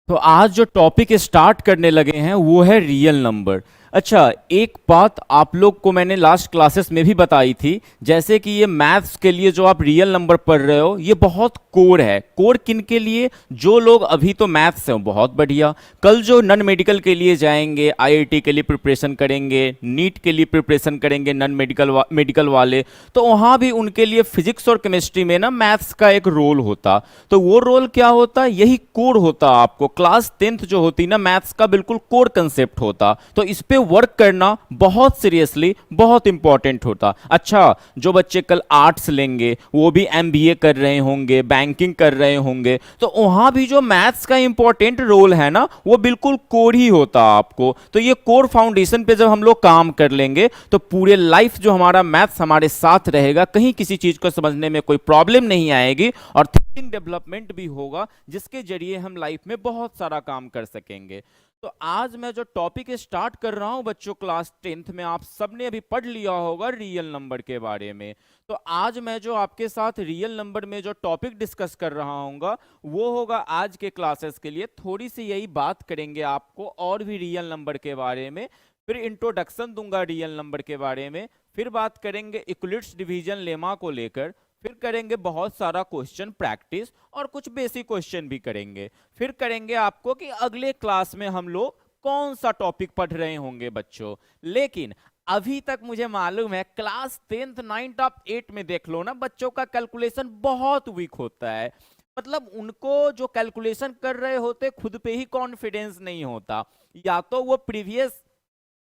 तो आज जो टॉपिक स्टार्ट करने लगे हैं वो है रियल नंबर। अच्छा, एक बात आप लोग को मैंने लास्ट क्लासेस में भी बताई थी, जैसे कि ये मैथ्स के लिए जो आप रियल नंबर पढ़ रहे हो ये बहुत कोर है। कोर किन के लिए? जो लोग अभी तो मैथ्स हैं बहुत बढ़िया, कल जो नॉन मेडिकल के लिए जाएंगे, आईआईटी के लिए प्रिपरेशन करेंगे, नीट के लिए प्रिपरेशन करेंगे, नॉन मेडिकल वाले, तो वहाँ भी उनके लिए फिजिक्स और केमिस्ट्री में ना मैथ्स का एक रोल होता। तो वो रोल क्या होता? यही कोर होता। आपको क्लास 10th जो होती ना मैथ्स का बिल्कुल कोर कंसेप्ट होता, तो इस पे वर्क करना बहुत सीरियसली बहुत इंपॉर्टेंट होता। अच्छा, जो बच्चे कल आर्ट्स लेंगे वो भी एमबीए कर रहे होंगे, बैंकिंग कर रहे होंगे, तो वहां भी जो मैथ्स का इंपॉर्टेंट रोल है ना वो बिल्कुल कोर ही होता आपको। तो ये कोर फाउंडेशन पे जब हम लोग काम कर लेंगे तो पूरे लाइफ जो हमारा मैथ्स हमारे साथ रहेगा, कहीं किसी चीज को समझने में कोई प्रॉब्लम नहीं आएगी और थिंकिंग डेवलपमेंट भी होगा, जिसके जरिए हम लाइफ में बहुत सारा काम कर सकेंगे। तो आज मैं जो टॉपिक स्टार्ट कर रहा हूं बच्चों, क्लास 10th में आप सबने अभी पढ़ लिया होगा रियल नंबर के बारे में। तो आज मैं जो आपके साथ रियल नंबर में जो टॉपिक डिस्कस कर रहा हूँगा वो होगा आज के क्लासेस के लिए थोड़ी सी यही बात करेंगे आपको और भी रियल नंबर के बारे में, फिर इंट्रोडक्शन दूंगा रियल नंबर के बारे में, फिर बात करेंगे यूक्लिड्स डिवीजन लेमा को लेकर, फिर करेंगे बहुत सारा क्वेश्चन प्रैक्टिस और कुछ बेसिक क्वेश्चन भी करेंगे। फिर करेंगे आपको कि अगले क्लास में हम लोग कौन सा टॉपिक पढ़ रहे होंगे बच्चों। लेकिन अभी तक मुझे मालूम है क्लास 10th 9th आप 8 में देख लो ना, बच्चों का कैलकुलेशन बहुत वीक होता है। मतलब उनको जो कैलकुलेशन कर रहे होते खुद पे ही कॉन्फिडेंस नहीं होता, या तो वो प्रीवियस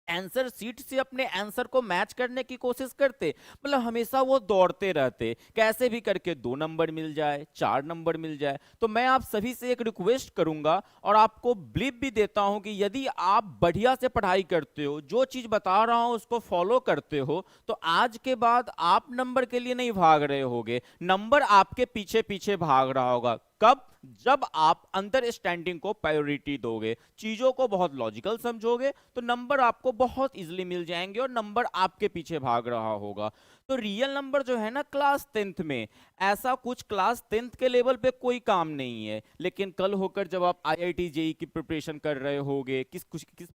आंसर सीट से अपने आंसर को मैच करने की कोशिश करते, मतलब हमेशा वो दौड़ते रहते कैसे भी करके 2 नंबर मिल जाए, 4 नंबर मिल जाए। तो मैं आप सभी से एक रिक्वेस्ट करूंगा और आपको बिलीव भी देता हूं कि यदि आप बढ़िया से पढ़ाई करते हो, जो चीज बता रहा हूं उसको फॉलो करते हो, तो आज के बाद आप नंबर के लिए नहीं भाग रहे होगे, नंबर आपके पीछे पीछे भाग रहा होगा। कब? जब आप अंडरस्टैंडिंग को प्रायोरिटी दोगे, चीजों को बहुत लॉजिकल समझोगे, तो नंबर आपको बहुत इजीली मिल जाएंगे और नंबर आपके पीछे भाग रहा होगा। तो रियल नंबर जो है ना क्लास 10th में, ऐसा कुछ क्लास 10th के लेवल पे कोई काम नहीं है, लेकिन कल होकर जब आप आईआईटी जेई की प्रिपरेशन कर रहे होगे, किस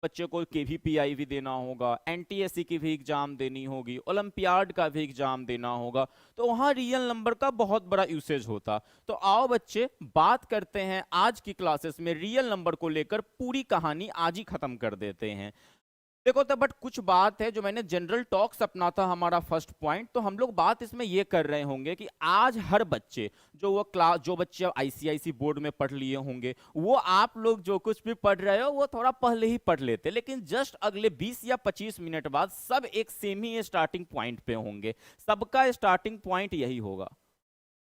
बच्चे को केवीपीआई भी देना होगा, एनटीएससी की भी एग्जाम देनी होगी, ओलंपियाड का भी एग्जाम देना होगा, तो वहां रियल नंबर का बहुत बड़ा यूसेज होता। तो आओ बच्चे बात करते हैं आज की क्लासेस में रियल नंबर को लेकर, पूरी कहानी आज ही खत्म कर देते हैं। देखो तो बट कुछ बात है जो मैंने जनरल टॉक्स अपना था हमारा फर्स्ट पॉइंट, तो हम लोग बात इसमें ये कर रहे होंगे कि आज हर बच्चे जो बच्चे आईसीआईसी बोर्ड में पढ़ लिए होंगे, वो आप लोग जो कुछ भी पढ़ रहे हो वो थोड़ा पहले ही पढ़ लेते, लेकिन जस्ट अगले 20 या 25 मिनट बाद सब एक सेम ही स्टार्टिंग पॉइंट पे होंगे। सबका स्टार्टिंग पॉइंट यही होगा,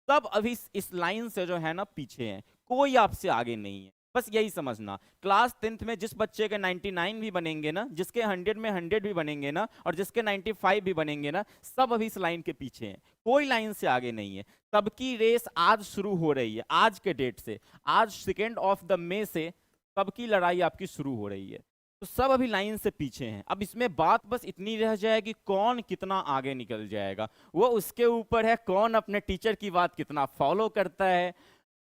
सब अभी इस लाइन से जो है ना पीछे हैं, कोई आपसे आगे नहीं है। बस यही समझना, क्लास 10th में जिस बच्चे के 99 भी बनेंगे ना, जिसके 100 में 100 भी बनेंगे ना, और जिसके 95 भी बनेंगे ना, सब अभी इस लाइन के पीछे हैं, कोई लाइन से आगे नहीं है। सबकी रेस आज शुरू हो रही है, आज के डेट से, आज 2 से सबकी लड़ाई आपकी शुरू हो रही है। तो सब अभी लाइन से पीछे हैं। अब इसमें बात बस इतनी रह जाएगी कौन कितना आगे निकल जाएगा, वो उसके ऊपर है, कौन अपने टीचर की बात कितना फॉलो करता है,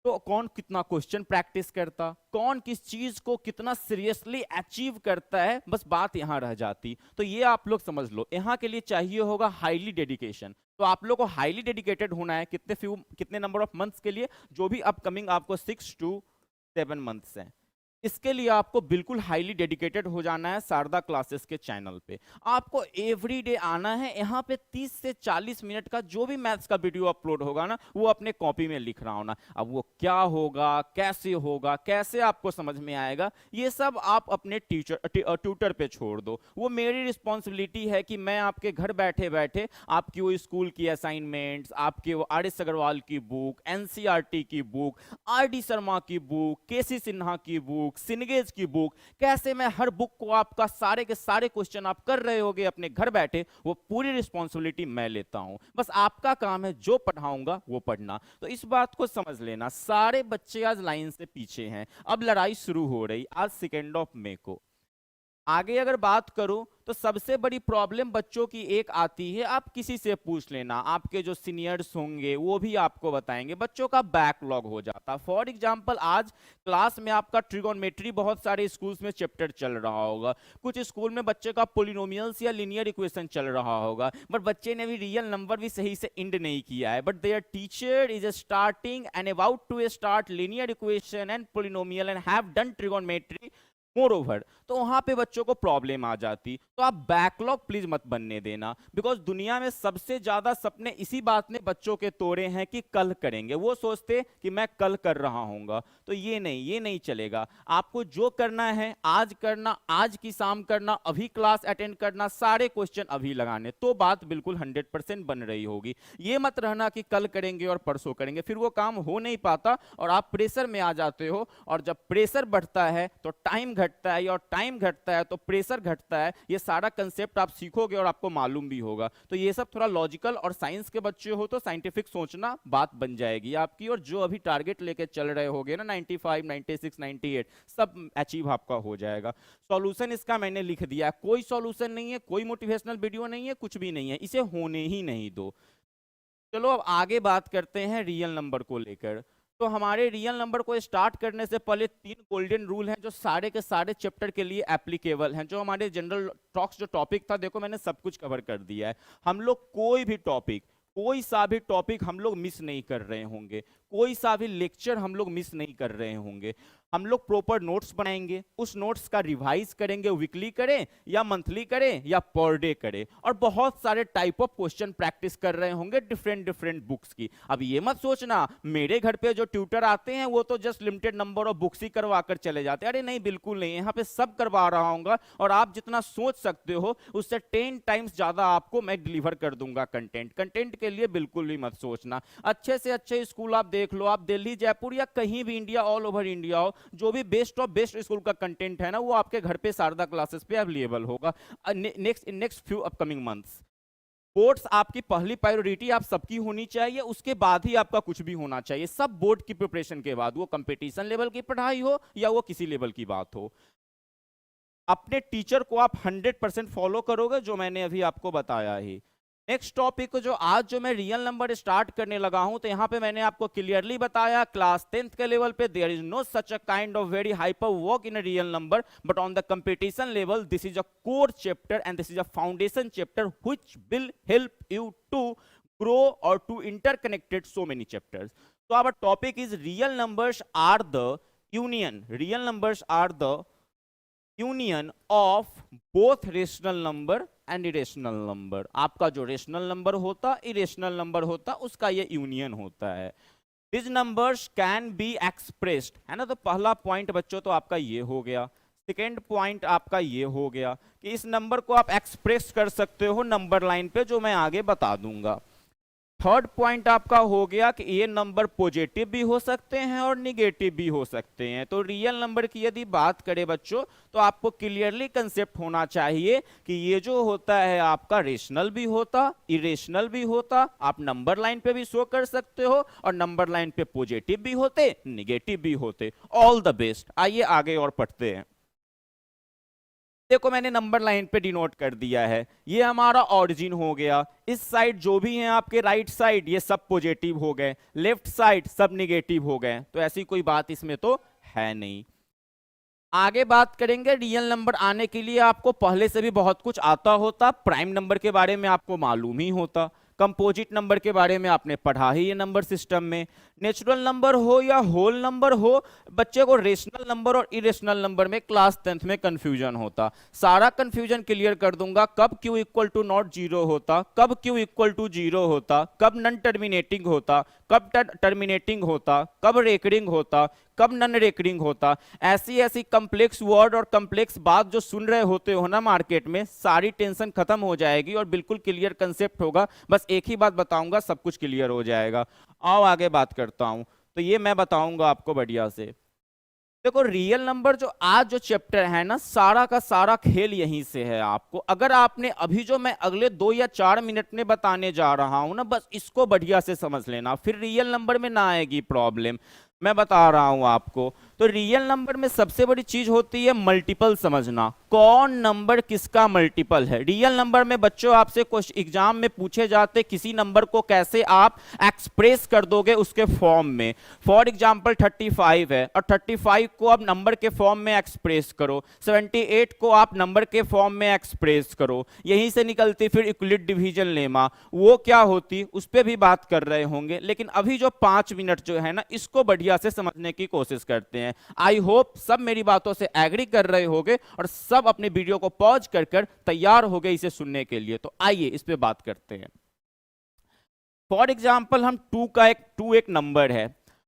तो कौन कितना क्वेश्चन प्रैक्टिस करता, कौन किस चीज को कितना सीरियसली अचीव करता है, बस बात यहां रह जाती। तो ये आप लोग समझ लो, यहां के लिए चाहिए होगा हाईली डेडिकेशन। तो आप लोग को हाईली डेडिकेटेड होना है कितने नंबर ऑफ मंथ्स के लिए, जो भी अपकमिंग आपको 6 to 7 मंथ्स हैं, इसके लिए आपको बिल्कुल हाईली डेडिकेटेड हो जाना है शारदा क्लासेस के चैनल पे। आपको एवरी डे आना है यहाँ पे, 30 से 40 मिनट का जो भी मैथ्स का वीडियो अपलोड होगा ना वो अपने कॉपी में लिख रहा होना। अब वो क्या होगा, कैसे आपको समझ में आएगा, ये सब आप अपने ट्यूटर पे छोड़ दो। वो मेरी रिस्पॉन्सिबिलिटी है कि मैं आपके घर बैठे बैठे आपकी वो स्कूल की असाइनमेंट्स, आपके वो आर एस अग्रवाल की बुक, एनसीईआरटी की बुक, आर डी शर्मा की बुक, केसी सिन्हा की बुक, सिनगेज की बुक, कैसे मैं हर बुक को आपका सारे के सारे क्वेश्चन आप कर रहे होगे अपने घर बैठे, वो पूरी रिस्पॉन्सिबिलिटी मैं लेता हूं। बस आपका काम है जो पढ़ाऊंगा वो पढ़ना। तो इस बात को समझ लेना, सारे बच्चे आज लाइन से पीछे हैं। अब लड़ाई शुरू हो रही आज 2 मई को। आगे अगर बात करूं तो सबसे बड़ी प्रॉब्लम बच्चों की एक आती है, आप किसी से पूछ लेना, आपके जो सीनियर्स होंगे वो भी आपको बताएंगे, बच्चों का बैकलॉग हो जाता। फॉर एग्जांपल आज क्लास में आपका ट्रिगोनोमेट्री बहुत सारे स्कूल्स में चैप्टर चल रहा होगा, कुछ स्कूल में बच्चे का पोलिनोमियल्स या लीनियर इक्वेशन चल रहा होगा, बट बच्चे ने भी रियल नंबर भी सही से इंड नहीं किया है, but there teacher is starting and about to start linear equation and polynomial and have done trigonometry moreover, तो वहां पे बच्चों को प्रॉब्लम आ जाती। तो आप बैकलॉग प्लीज मत बनने देना, बिकॉज दुनिया में सबसे ज्यादा सपने इसी बात ने बच्चों के तोड़े हैं कि कल करेंगे, वो सोचते कि मैं कल कर रहा हूंगा, तो ये नहीं चलेगा। आपको जो करना है आज करना, आज की शाम करना, अभी क्लास अटेंड करना, सारे क्वेश्चन अभी लगाने, तो बात बिल्कुल 100% बन रही होगी। ये मत रहना कि कल करेंगे और परसों करेंगे, फिर वो काम हो नहीं पाता और आप प्रेशर में आ जाते हो, और जब प्रेशर बढ़ता है तो टाइम घटता है, और टाइम घटता है तो प्रेशर घटता है। ये सारा कंसेप्ट आप सीखोगे और आपको मालूम भी होगा। तो ये सब थोड़ा लॉजिकल और साइंस के बच्चे हो तो साइंटिफिक सोचना बात बन जाएगी आपकी, और जो अभी टारगेट लेके चल रहे होगे ना 95, 96, 98 सब अचीव आपका हो जाएगा। सॉल्यूशन इसका मैंने लिख दिया, कोई सॉल्यूशन नहीं है, कोई मोटिवेशनल वीडियो नहीं है, कुछ भी नहीं है, इसे होने ही नहीं दो। चलो अब आगे बात करते हैं रियल नंबर को लेकर। तो हमारे रियल नंबर को स्टार्ट करने से पहले 3 गोल्डन रूल हैं जो सारे के सारे चैप्टर के लिए एप्लीकेबल हैं। जो हमारे जनरल टॉक्स जो टॉपिक था, देखो मैंने सब कुछ कवर कर दिया है। हम लोग कोई भी टॉपिक, कोई सा भी टॉपिक हम लोग मिस नहीं कर रहे होंगे, कोई सा भी लेक्चर हम लोग मिस नहीं कर रहे होंगे। हम लोग प्रॉपर नोट्स बनाएंगे, उस नोट्स का रिवाइज करेंगे, वीकली करें या मंथली करें या पर डे करें, और बहुत सारे टाइप ऑफ क्वेश्चन प्रैक्टिस कर रहे होंगे डिफरेंट डिफरेंट बुक्स की। अब ये मत सोचना मेरे घर पे जो ट्यूटर आते हैं वो तो just limited number of books ही करवा कर चले जाते हैं, अरे नहीं, बिल्कुल नहीं, यहाँ पे सब करवा रहा हूँ, और आप जितना सोच सकते हो उससे 10 टाइम्स ज्यादा आपको मैं डिलीवर कर दूंगा कंटेंट। कंटेंट के लिए बिल्कुल भी मत सोचना। अच्छे से अच्छे स्कूल आप देख लो, आप दिल्ली, जयपुर या कहीं भी इंडिया, ऑल ओवर इंडिया हो, जो भी बेस्ट ऑफ बेस्ट स्कूल का कंटेंट है ना, वो आपके घर पे शारदा क्लासेस पे अवेलेबल होगा next few upcoming months. Boards आपकी पहली प्रायोरिटी आप सबकी होनी चाहिए, उसके बाद ही आपका कुछ भी होना चाहिए। सब बोर्ड की प्रिपरेशन के बाद, वो कंपटीशन लेवल की पढ़ाई हो या वो किसी लेवल की बात हो, अपने टीचर को आप 100% फॉलो करोगे, जो मैंने अभी आपको बताया ही। नेक्स्ट टॉपिक जो आज जो मैं रियल नंबर स्टार्ट करने लगा हूं, तो यहां पे मैंने आपको क्लियरली बताया क्लास 10th के लेवल पे there is no such a kind of very hyper work in a real number, but on the competition level this is a core chapter and this is a foundation chapter which will help you to grow or to interconnected so many chapters. So our topic is real numbers are the union, real numbers are the union of both rational number and irrational number. आपका जो rational number होता, irrational number होता, उसका ये union होता है। This numbers can be expressed, है ना। तो पहला पॉइंट बच्चों तो आपका ये हो गया। सेकेंड पॉइंट आपका ये हो गया कि इस नंबर को आप एक्सप्रेस कर सकते हो नंबर लाइन पे, जो मैं आगे बता दूंगा। थर्ड पॉइंट आपका हो गया कि ये नंबर पॉजिटिव भी हो सकते हैं और निगेटिव भी हो सकते हैं। तो रियल नंबर की यदि बात करें बच्चों, तो आपको क्लियरली कंसेप्ट होना चाहिए कि ये जो होता है आपका रेशनल भी होता, इरेशनल भी होता, आप नंबर लाइन पे भी शो कर सकते हो, और नंबर लाइन पे पॉजिटिव भी होते, निगेटिव भी होते। All the best. आइए आगे और पढ़ते हैं। देखो मैंने नंबर लाइन पे डिनोट कर दिया है, ये हमारा ऑरिजिन हो गया। इस साइड जो भी हैं आपके राइट साइड, ये सब पॉजिटिव हो गए, लेफ्ट साइड सब निगेटिव हो गए, तो ऐसी कोई बात इसमें तो है नहीं। आगे बात करेंगे। रियल नंबर आने के लिए आपको पहले से भी बहुत कुछ आता होता, प्राइम नंबर के बारे में आपको मालूम ही होता, कंपोजिट नंबर के बारे में आपने पढ़ा ही है नंबर सिस्टम में। नेचुरल नंबर हो या होल नंबर हो, बच्चे को रेशनल नंबर और इरेशनल नंबर में क्लास 10th में कंफ्यूजन होता। सारा कंफ्यूजन क्लियर कर दूंगा। कब q equal to not zero होता, कब q इक्वल टू जीरो होता, कब नन टर्मिनेटिंग होता, कब टर्मिनेटिंग होता, कब रेकरिंग होता, कब नन रेकरिंग होता। ऐसी ऐसी कंप्लेक्स वर्ड और कंप्लेक्स बात जो सुन रहे होते हो ना मार्केट में, सारी टेंशन खत्म हो जाएगी और बिल्कुल क्लियर कंसेप्ट होगा। बस एक ही बात बताऊंगा, सब कुछ क्लियर हो जाएगा। आओ आगे बात करता हूं। तो ये मैं बताऊंगा आपको बढ़िया से। देखो रियल नंबर जो आज जो चैप्टर है ना, सारा का सारा खेल यहीं से है। आपको अगर आपने अभी जो मैं अगले 2 या 4 मिनट में बताने जा रहा हूं ना, बस इसको बढ़िया से समझ लेना, फिर रियल नंबर में ना आएगी प्रॉब्लम। मैं बता रहा हूं आपको। तो रियल नंबर में सबसे बड़ी चीज होती है मल्टीपल समझना, कौन नंबर किसका मल्टीपल है। रियल नंबर में बच्चों आपसे कुछ एग्जाम में पूछे जाते किसी नंबर को कैसे आप एक्सप्रेस कर दोगे उसके फॉर्म में। फॉर एग्जांपल 35 है और 35 को आप नंबर के फॉर्म में एक्सप्रेस करो, 78 को आप नंबर के फॉर्म में एक्सप्रेस करो, यहीं से निकलती फिर इक्विलिट डिवीजन लेमा, वो क्या होती उस पर भी बात कर रहे होंगे। लेकिन अभी जो 5 मिनट जो है ना, इसको बढ़िया से समझने की कोशिश करते हैं। आई होप सब मेरी बातों से एग्री कर रहे होंगे और सब अपने वीडियो को पॉज कर तैयार हो गए इसे सुनने के लिए। तो आइए इस पे बात करते हैं। फॉर एग्जाम्पल हम टू एक नंबर है,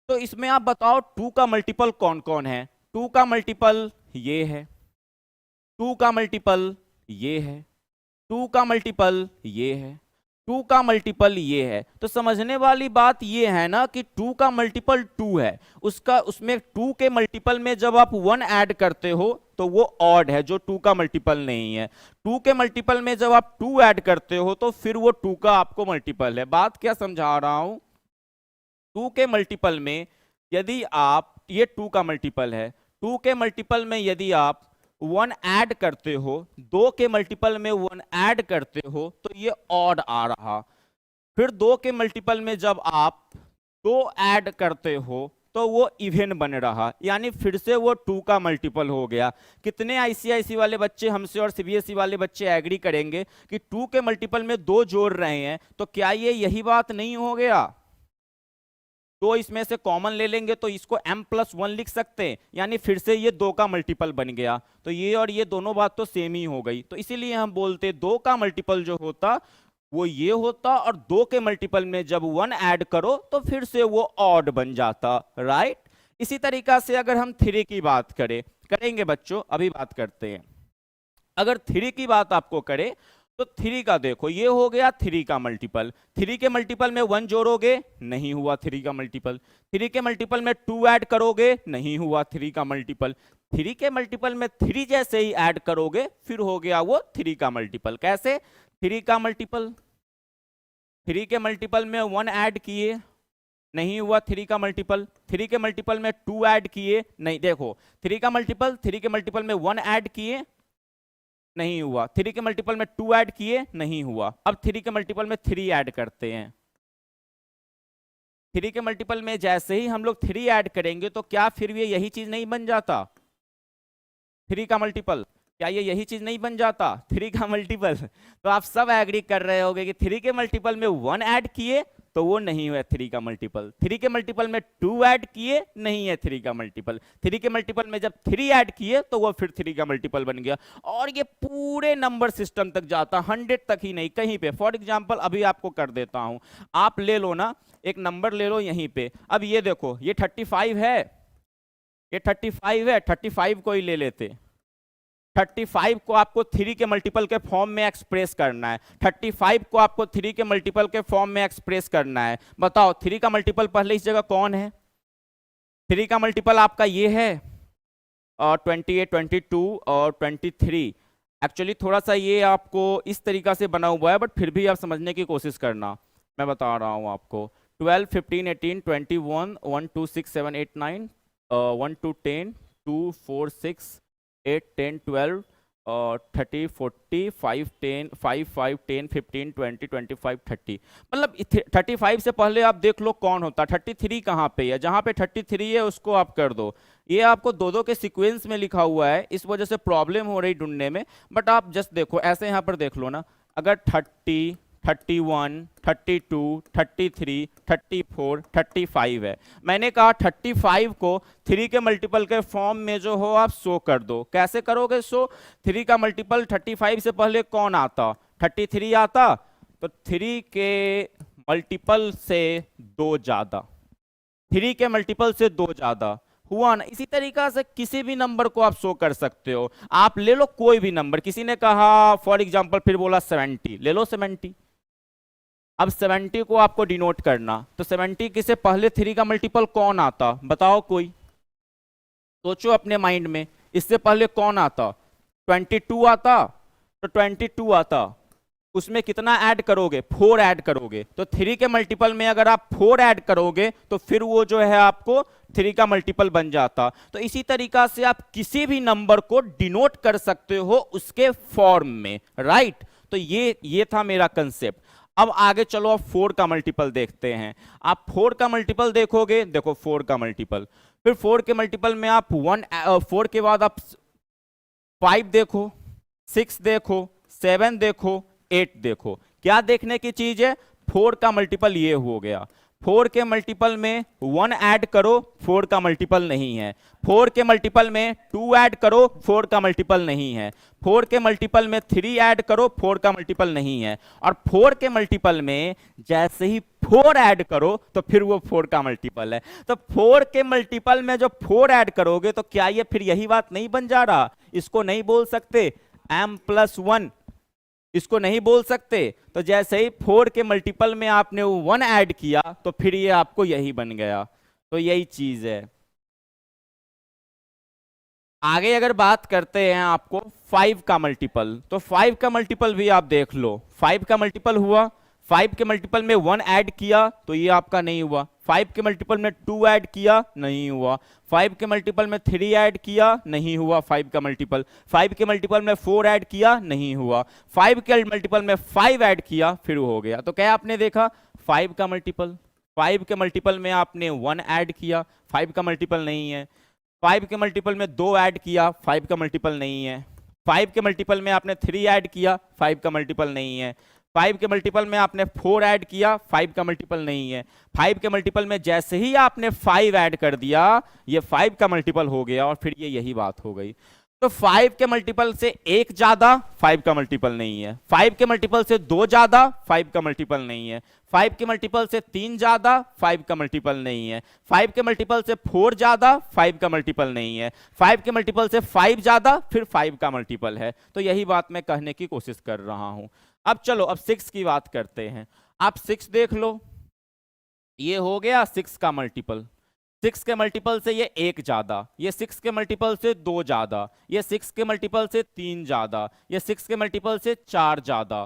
तो इसमें आप बताओ टू का मल्टीपल कौन कौन है। टू का मल्टीपल ये है, टू का मल्टीपल ये है, टू का मल्टीपल ये है, टू का मल्टीपल ये है। तो समझने वाली बात ये है ना कि टू का मल्टीपल टू है, उसमें टू के मल्टीपल में जब आप वन ऐड करते हो तो वो ऑड है, जो टू का मल्टीपल नहीं है। टू के मल्टीपल में जब आप टू ऐड करते हो तो फिर वो टू का आपको मल्टीपल है। बात क्या समझा रहा हूं, टू के मल्टीपल में यदि आप, ये टू का मल्टीपल है, टू के मल्टीपल में यदि आप वन ऐड करते हो, दो के मल्टीपल में वन ऐड करते हो तो ये ऑड आ रहा। फिर दो के मल्टीपल में जब आप दो ऐड करते हो तो वो इवन बन रहा, यानी फिर से वो टू का मल्टीपल हो गया। कितने आईसीआईसी वाले बच्चे हमसे और सीबीएसई वाले बच्चे एग्री करेंगे कि टू के मल्टीपल में दो जोड़ रहे हैं, तो क्या ये यही बात नहीं हो गया। तो इसमें से कॉमन ले लेंगे तो इसको m+1 लिख सकते हैं, यानी फिर से ये दो का मल्टीपल बन गया। तो ये और ये दोनों बात तो सेम ही हो गई। तो इसीलिए हम बोलते दो का मल्टीपल जो होता वो ये होता, और दो के मल्टीपल में जब वन ऐड करो तो फिर से वो ऑड बन जाता, राइट। इसी तरीका से अगर हम थ्री की बात करेंगे बच्चों, अभी बात करते हैं। अगर थ्री की बात आपको करें तो थ्री का देखो, ये हो गया थ्री का मल्टीपल। थ्री के मल्टीपल में वन जोड़ोगे, नहीं हुआ थ्री का मल्टीपल। थ्री के मल्टीपल में टू ऐड करोगे, नहीं हुआ थ्री का मल्टीपल। थ्री के मल्टीपल में थ्री जैसे ही ऐड करोगे फिर हो गया वो थ्री का मल्टीपल। कैसे, थ्री का मल्टीपल, थ्री के मल्टीपल में वन ऐड किए, नहीं हुआ थ्री का मल्टीपल। थ्री के मल्टीपल में टू ऐड किए, नहीं, देखो थ्री का मल्टीपल, थ्री के मल्टीपल में वन ऐड किए, नहीं हुआ। थ्री के मल्टीपल में टू ऐड किए, नहीं हुआ। अब थ्री के मल्टीपल में थ्री ऐड करते हैं। थ्री के मल्टीपल में जैसे ही हम लोग थ्री ऐड करेंगे तो क्या फिर ये यही चीज नहीं बन जाता, थ्री का मल्टीपल, क्या ये यही चीज नहीं बन जाता थ्री का मल्टीपल। तो आप सब एग्री कर रहे होंगे कि थ्री के मल्टीपल में वन ऐड किए तो वो नहीं हुआ थ्री का मल्टीपल। थ्री के मल्टीपल में टू ऐड किए, नहीं है थ्री का मल्टीपल। थ्री के मल्टीपल में जब थ्री ऐड किए तो वो फिर थ्री का मल्टीपल बन गया। और ये पूरे नंबर सिस्टम तक जाता, 100 तक ही नहीं, कहीं पे। फॉर एग्जाम्पल अभी आपको कर देता हूं, आप ले लो ना, एक नंबर ले लो यहीं पे। अब ये देखो, ये 35 है, ये 35 है, 35 को ही ले लेते। 35 को आपको थ्री के मल्टीपल के फॉर्म में एक्सप्रेस करना है। 35 को आपको थ्री के मल्टीपल के फॉर्म में एक्सप्रेस करना है। बताओ थ्री का मल्टीपल पहले इस जगह कौन है, थ्री का मल्टीपल आपका ये है, और 28, 22 और 23। एक्चुअली थोड़ा सा ये आपको इस तरीका से बना हुआ है, बट फिर भी आप समझने की कोशिश करना, मैं बता रहा हूँ आपको। 12, 15, 18, 21, 1, 2, 6, 7, 8, 9, 1, 2, 10, 2, 4, 6, 8, 10, 12, 30, 40, 5, 10, 5, 5, 10, 15, 20, 25, 30। मतलब 35 से पहले आप देख लो कौन होता। 33 कहाँ पे है, जहाँ पे 33 है उसको आप कर दो। ये आपको दो दो के सीक्वेंस में लिखा हुआ है, इस वजह से प्रॉब्लम हो रही ढूंढने में। बट आप जस्ट देखो, ऐसे यहाँ पर देख लो ना, अगर 30, 31, 32, 33, 34, 35 है, मैंने कहा 35 को थ्री के मल्टीपल के फॉर्म में जो हो आप शो कर दो। कैसे करोगे शो, थ्री का मल्टीपल 35 से पहले कौन आता, 33 आता, तो थ्री के मल्टीपल से दो ज्यादा, थ्री के मल्टीपल से दो ज्यादा हुआ ना। इसी तरीका से किसी भी नंबर को आप शो कर सकते हो। आप ले लो कोई भी नंबर, किसी ने कहा फॉर एग्जांपल फिर बोला 70, ले लो 70। अब 70 को आपको डिनोट करना, तो 70 के से पहले थ्री का मल्टीपल कौन आता, बताओ कोई, सोचो अपने माइंड में, इससे पहले कौन आता, 22 आता, तो 22 आता, उसमें कितना ऐड करोगे, 4 ऐड करोगे। तो 3 के मल्टीपल में अगर आप 4 ऐड करोगे तो फिर वो जो है आपको 3 का मल्टीपल बन जाता। तो इसी तरीका से आप किसी भी नंबर को डिनोट कर सकते हो उसके फॉर्म में, राइट। तो ये था मेरा कंसेप्ट। अब आगे चलो, आप 4 का मल्टीपल देखते हैं। आप 4 का मल्टीपल देखोगे, देखो 4 का मल्टीपल, फिर 4 के मल्टीपल में आप 4 के बाद आप 5 देखो, 6 देखो, 7 देखो, 8 देखो। क्या देखने की चीज है, 4 का मल्टीपल ये हो गया। 4 के मल्टीपल में 1 ऐड करो, 4 का मल्टीपल नहीं है। 4 के मल्टीपल में 2 ऐड करो, 4 का मल्टीपल नहीं है। 4 के मल्टीपल में 3 ऐड करो, 4 का मल्टीपल नहीं है। और 4 के मल्टीपल में जैसे ही 4 ऐड करो तो फिर वो 4 का मल्टीपल है। तो 4 के मल्टीपल में जो 4 ऐड करोगे तो क्या ये फिर यही बात नहीं बन जा रहा? इसको नहीं बोल सकते m+1, इसको नहीं बोल सकते। तो जैसे ही 4 के मल्टीपल में आपने 1 ऐड किया तो फिर ये आपको यही बन गया। तो यही चीज है। आगे अगर बात करते हैं आपको 5 का मल्टीपल, तो 5 का मल्टीपल भी आप देख लो। 5 का मल्टीपल हुआ, 5 के मल्टीपल में 1 ऐड किया तो ये आपका नहीं हुआ। 5 के मल्टीपल में 2 ऐड किया, नहीं हुआ। 5 के मल्टीपल में 3 ऐड किया, नहीं हुआ 5 का मल्टीपल। 5 के मल्टीपल में 4 ऐड किया, नहीं हुआ। 5 के मल्टीपल में 5 ऐड किया, फिर हो गया। तो क्या आपने देखा, 5 का मल्टीपल, 5 के मल्टीपल में आपने 1 ऐड किया, 5 का मल्टीपल नहीं है। 5 के मल्टीपल में 2 ऐड किया, 5 का मल्टीपल नहीं है। 5 के मल्टीपल में आपने 3 ऐड किया, 5 का मल्टीपल नहीं है। 5 के मल्टीपल में आपने 4 ऐड किया, 5 का मल्टीपल नहीं है। 5 के मल्टीपल में जैसे ही आपने 5 ऐड कर दिया, ये 5 का मल्टीपल हो गया और फिर ये यही बात हो गई। तो 5 के मल्टीपल से 1 ज्यादा 5 का मल्टीपल नहीं है। 5 के मल्टीपल से 2 ज्यादा 5 का मल्टीपल नहीं है। 5 के मल्टीपल से 3 ज्यादा 5 का मल्टीपल नहीं है। 5 के मल्टीपल से 4 ज्यादा 5 का मल्टीपल नहीं है। 5 के मल्टीपल से 5 ज्यादा फिर 5 का मल्टीपल है। तो यही बात मैं कहने की कोशिश कर रहा हूं। अब चलो, अब 6 की बात करते हैं। आप 6 देख लो, ये हो गया 6 का मल्टीपल। 6 के मल्टीपल से ये 1 ज्यादा, ये 6 के मल्टीपल से 2 ज्यादा, ये 6 के मल्टीपल से 3 ज्यादा, ये 6 के मल्टीपल से 4 ज्यादा।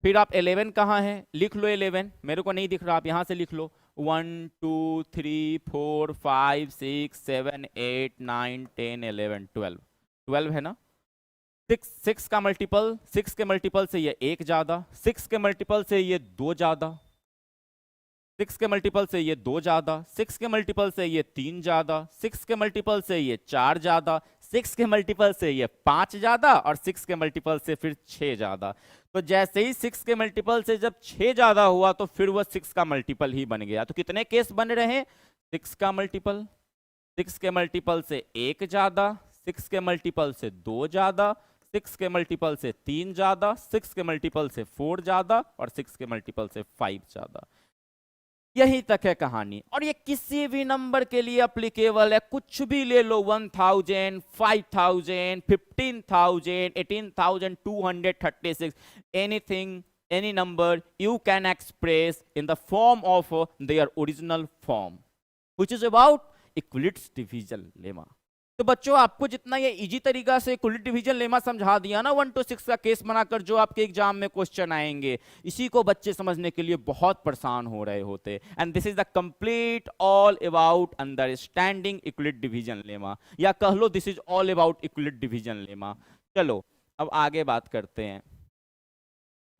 फिर आप 11 कहाँ है, लिख लो 11, मेरे को नहीं दिख रहा, आप यहां से लिख लो। 1 2 3 4 5 6 7 8 9 10 11 12, 12 है ना। 6 का मल्टीपल, 6 के मल्टीपल से ये 1 ज्यादा, 6 के मल्टीपल से ये 2 ज्यादा, 6 के मल्टीपल से ये 2 ज्यादा, 6 के मल्टीपल से ये 3 ज्यादा, 6 के मल्टीपल से ये 4 ज्यादा, 6 के मल्टीपल से ये 5 ज्यादा और 6 के मल्टीपल से फिर 6 ज्यादा। तो जैसे ही 6 के मल्टीपल से जब 6 ज्यादा हुआ तो फिर वह 6 का मल्टीपल ही बन गया। तो कितने केस बन रहे हैं, 6 का मल्टीपल, 6 के मल्टीपल से 1 ज्यादा, 6 के मल्टीपल से 2 ज्यादा, 6 के मल्टीपल से 3 ज्यादा, 6 के मल्टीपल से 4 ज्यादा और 6 के मल्टीपल से 5 ज्यादा। यही तक है कहानी। और ये किसी भी नंबर के लिए अप्लीकेबल है, कुछ भी ले लो, 1000, 5000, 15,000, 18,236, anything, any number you can express in the form of their original form, which is about Euclid's division lemma. तो बच्चों, आपको जितना ये इजी तरीका से यूक्लिड डिवीजन लेमा समझा दिया ना 1 to 6 का केस बनाकर, जो आपके एग्जाम में क्वेश्चन आएंगे, इसी को बच्चे समझने के लिए बहुत परेशान हो रहे होते। And this is the complete all about understanding Euclid division lemma, या कह लो this is all about Euclid division lemma. चलो अब आगे बात करते हैं,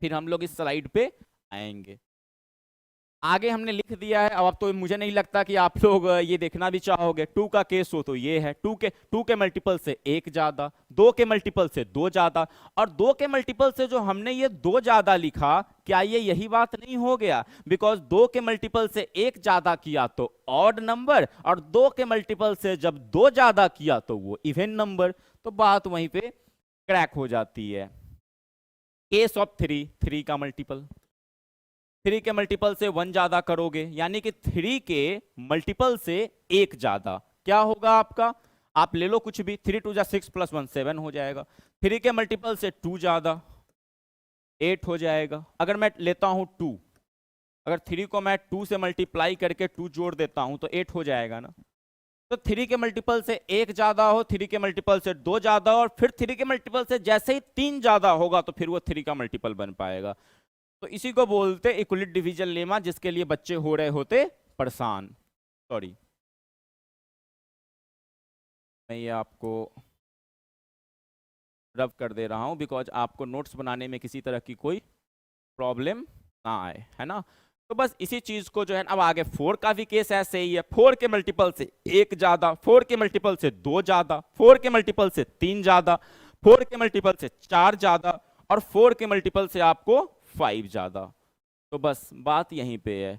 फिर हम लोग इस स्लाइड पे आएंगे। आगे हमने लिख दिया है। अब तो मुझे नहीं लगता कि आप लोग ये देखना भी चाहोगे। 2 का केस हो तो ये है, 2 के मल्टीपल से 1 ज्यादा, 2 के मल्टीपल से 2 ज्यादा, और 2 के मल्टीपल से जो हमने ये 2 ज्यादा लिखा, क्या ये यही बात नहीं हो गया? बिकॉज 2 के मल्टीपल से 1 ज्यादा किया तो ऑड नंबर, और 2 के मल्टीपल से जब 2 ज्यादा किया तो वो इवन नंबर। तो बात वहीं पे क्रैक हो जाती है। केस ऑफ 3 का मल्टीपल, 3 के मल्टीपल से 1 ज्यादा करोगे, यानी कि 3 के मल्टीपल से 1 ज्यादा, क्या होगा आपका? आप ले लो कुछ भी, 3 2 6 + 1 7 हो जाएगा। 3 के मल्टीपल से 2 ज्यादा 8 हो जाएगा। अगर मैं लेता हूं 2, अगर 3 को मैं 2 से मल्टीप्लाई करके 2 जोड़ देता हूं तो 8 हो जाएगा ना। तो 3 के मल्टीपल से 1 ज्यादा हो, 3 के मल्टीपल से 2 ज्यादा हो, और फिर 3 के मल्टीपल से जैसे ही 3 ज्यादा होगा तो फिर वो 3 का मल्टीपल बन पाएगा। तो इसी को बोलते इक्विलिट डिवीजन लेमा, जिसके लिए बच्चे हो रहे होते परेशान। सॉरी, मैं ये आपको रब कर दे रहा हूं बिकॉज आपको नोट्स बनाने में किसी तरह की कोई प्रॉब्लम ना आए, है ना। तो बस इसी चीज को जो है, अब आगे 4 का भी केस ऐसे ही है। 4 के मल्टीपल से 1 ज्यादा, 4 के मल्टीपल से 2 ज्यादा, 4 के मल्टीपल से 3 ज्यादा, 4 के मल्टीपल से 4 ज्यादा, और 4 के मल्टीपल से आपको 5 ज्यादा। तो बस बात यहीं पे है।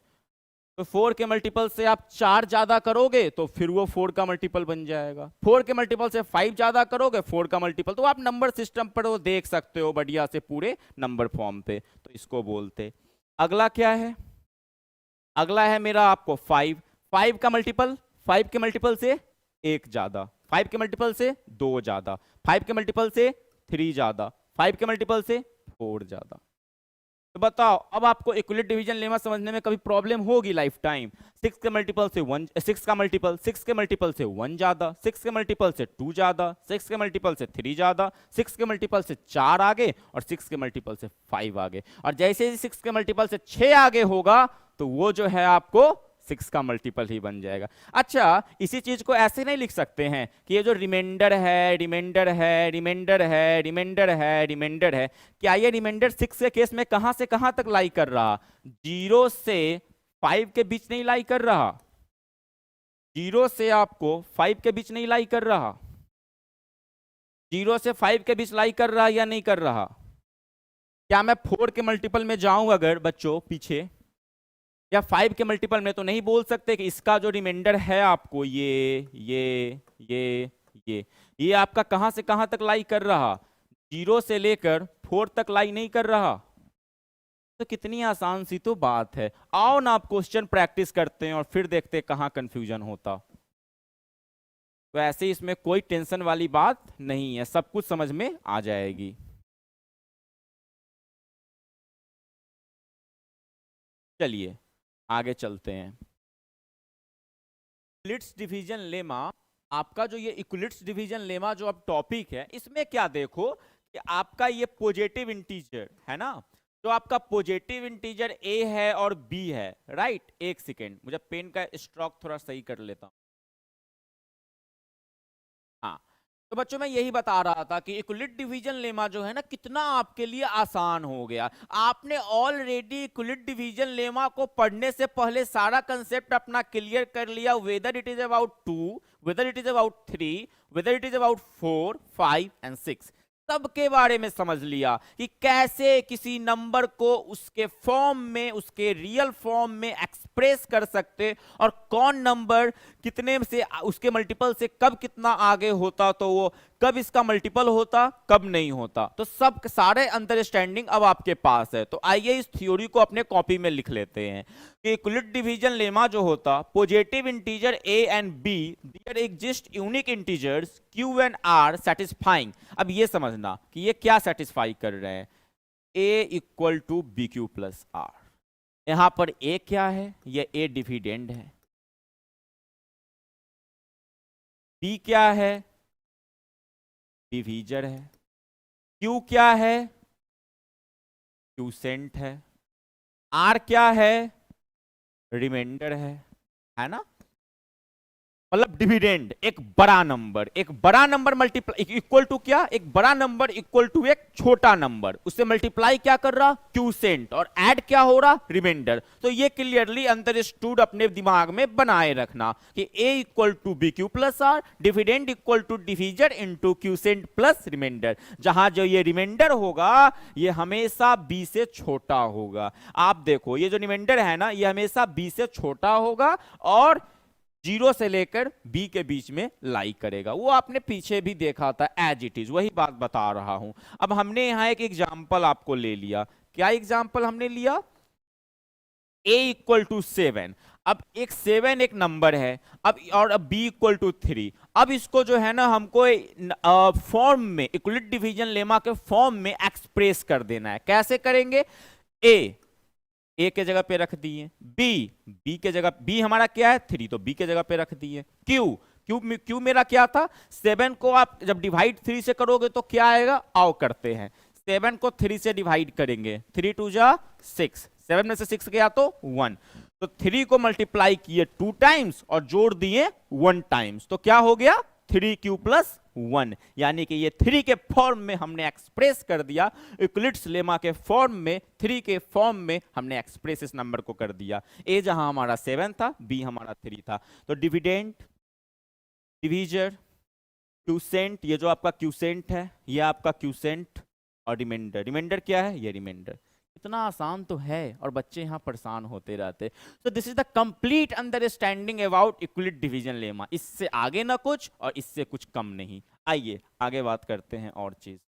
तो 4 के मल्टीपल से आप 4 ज्यादा करोगे तो फिर वो 4 का मल्टीपल बन जाएगा। 4 के मल्टीपल से 5 ज्यादा करोगे 4 का मल्टीपल। तो आप नंबर सिस्टम पर वो देख सकते हो बढ़िया से पूरे नंबर फॉर्म पे। तो इसको बोलते। अगला क्या है? अगला है मेरा आपको 5। 5 का मल्टीपल, 5 के मल्टीपल से 1 ज्यादा, 5 के मल्टीपल से 2 ज्यादा, 5 के मल्टीपल से 3 ज्यादा, 5 के मल्टीपल से 4 ज्यादा। तो बताओ, अब आपको इक्विलिट डिवीजन लेमा समझने में कभी प्रॉब्लम होगी लाइफ टाइम? 6 के मल्टीपल से 1, 6 का मल्टीपल, 6 के मल्टीपल से 1 ज्यादा, 6 के मल्टीपल से 2 ज्यादा, 6 के मल्टीपल से 3 ज्यादा, 6 के मल्टीपल से 4 आगे, और 6 के मल्टीपल से 5 आगे। और जैसे ही 6 के मल्टीपल से 6 आगे होगा तो वो जो है आपको 6 का मल्टीपल ही बन जाएगा। अच्छा, इसी चीज को ऐसे नहीं लिख सकते हैं कि ये जो रिमाइंडर है, रिमाइंडर है, रिमाइंडर है, रिमाइंडर है, रिमाइंडर है, क्या ये रिमाइंडर 6 के केस में कहां से कहां तक लाई कर रहा? 0 से 5 के बीच नहीं लाई कर रहा। 0 से आपको 5 के बीच नहीं लाई कर रहा। 0 से 5 के बीच लाई कर रहा या नहीं कर रहा? क्या मैं 4 के मल्टीपल में जाऊं अगर बच्चों पीछे, या 5 के मल्टीपल में, तो नहीं बोल सकते कि इसका जो रिमाइंडर है आपको ये आपका कहां से कहां तक लाई कर रहा? 0 से लेकर 4 तक लाई नहीं कर रहा। तो कितनी आसान सी तो बात है। आओ ना आप क्वेश्चन प्रैक्टिस करते हैं और फिर देखते हैं कहां कंफ्यूजन होता। तो ऐसे इसमें कोई टेंशन वाली बात नहीं है, सब कुछ समझ में आ जाएगी। चलिए आगे चलते हैं। इक्विलिट्स डिवीजन लेमा, आपका जो ये इक्विलिट्स डिवीजन लेमा जो अब टॉपिक है, इसमें क्या देखो कि आपका ये पॉजिटिव इंटीजर है ना, जो आपका पॉजिटिव इंटीजर ए है और बी है, राइट। एक सेकेंड, मुझे पेन का स्ट्रोक थोड़ा सही कर लेता हूं। हाँ, तो बच्चों मैं यही बता रहा था कि इक्विलिट डिवीजन लेमा जो है ना, कितना आपके लिए आसान हो गया। आपने ऑलरेडी इक्विलिट डिवीजन लेमा को पढ़ने से पहले सारा कंसेप्ट अपना क्लियर कर लिया, whether it is about 2, whether it is about 3, whether it is about 4, 5 and 6, सबके बारे में समझ लिया कि कैसे किसी नंबर को उसके फॉर्म में, उसके रियल फॉर्म में एक्सप्रेस कर सकते, और कौन नंबर कितने से, उसके मल्टीपल से कब कितना आगे होता, तो वो कब इसका मल्टीपल होता, कब नहीं होता। तो सब सारे अंडरस्टैंडिंग अब आपके पास है। तो आइए इस थ्योरी को अपने कॉपी में लिख लेते हैं कि इक्विलिट डिवीजन लेमा जो होता, positive integer a and b, there exist unique integers q and r satisfying. अब ये समझना कि ये क्या सेटिस्फाई कर रहे हैं, a equal to B Q plus R. यहां पर a क्या है? ये a डिविडेंड है। b क्या है? डिवीजर है। Q क्या है? क्यूसेंट है। R क्या है? रिमाइंडर है ना। मतलब डिविडेंड, एक बड़ा नंबर, एक बड़ा नंबर मल्टीप्लाई इक्वल टू क्या, एक बड़ा नंबर इक्वल टू एक छोटा नंबर, उससे मल्टीप्लाई क्या कर रहा, क्यूसेंट, और ऐड क्या हो रहा, रिमाइंडर। तो ये क्लियरली अंडरस्टूड अपने दिमाग में बनाए रखना कि a equal to B Q plus R, dividend equal to divisor into quotient plus remainder. जहां जो ये रिमाइंडर होगा ये हमेशा b से छोटा होगा। आप देखो ये जो रिमाइंडर है ना, ये हमेशा b से छोटा होगा और 0 से लेकर b के बीच में लाई करेगा। वो आपने पीछे भी देखा था, एज इट इज, वही बात बता रहा हूं। अब हमने यहां एक एग्जाम्पल आपको ले लिया। क्या एग्जाम्पल हमने लिया? a equal to 7। अब एक 7 एक नंबर है, अब और अब b इक्वल टू 3। अब इसको जो है ना हमको फॉर्म में, इक्विलिट डिवीजन लेमा के फॉर्म में एक्सप्रेस कर देना है। कैसे करेंगे? a के जगह पे रख दिए, b के जगह, b हमारा क्या है 3, तो b के जगह पे रख दिए, q क्यू मेरा क्या था, 7 को आप जब डिवाइड 3 से करोगे तो क्या आएगा, आओ करते हैं, 7 को 3 से डिवाइड करेंगे, 3 2 जा 6, 7 में से 6 गया तो 1, तो 3 को मल्टीप्लाई किए 2 टाइम्स और जोड़ दिए 1 टाइम्स, तो क्या हो गया 3q + 1, यानी कि ये 3 के फॉर्म में हमने एक्सप्रेस कर दिया, यूक्लिड्स लेमा के फॉर्म में, 3 के फॉर्म में हमने एक्सप्रेस इस नंबर को कर दिया। ए जहां हमारा 7 था, बी हमारा 3 था, तो डिविडेंड, डिवीजर, क्यूसेंट, ये जो आपका क्यूसेंट है, ये आपका क्यूसेंट, और रिमाइंडर, रिमाइंडर क्या है, ये रिमाइंडर। इतना आसान तो है और बच्चे यहां परेशान होते रहते। So this is the complete understanding about Euclid division lemma, इससे आगे ना कुछ और इससे कुछ कम नहीं। आइए आगे बात करते हैं और चीज।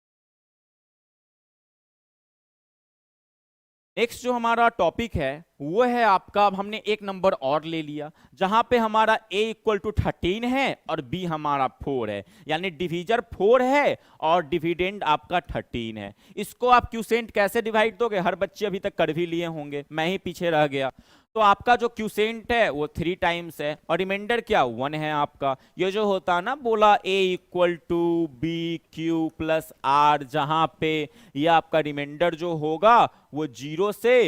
नेक्स्ट जो हमारा टॉपिक है वो है आपका, अब हमने एक नंबर और ले लिया जहां पे हमारा a = 13 है और b हमारा 4 है, यानी डिवीजर 4 है और डिविडेंड आपका 13 है। इसको आप क्यूसेंट कैसे डिवाइड दोगे, हर बच्चे अभी तक कर भी लिए होंगे, मैं ही पीछे रह गया। तो आपका जो क्यूसेंट है वो 3 टाइम्स है और रिमाइंडर क्या 1 है आपका। ये जो होता है ना बोला a = bq + r, जहां पे ये आपका रिमाइंडर जो होगा वो 0 से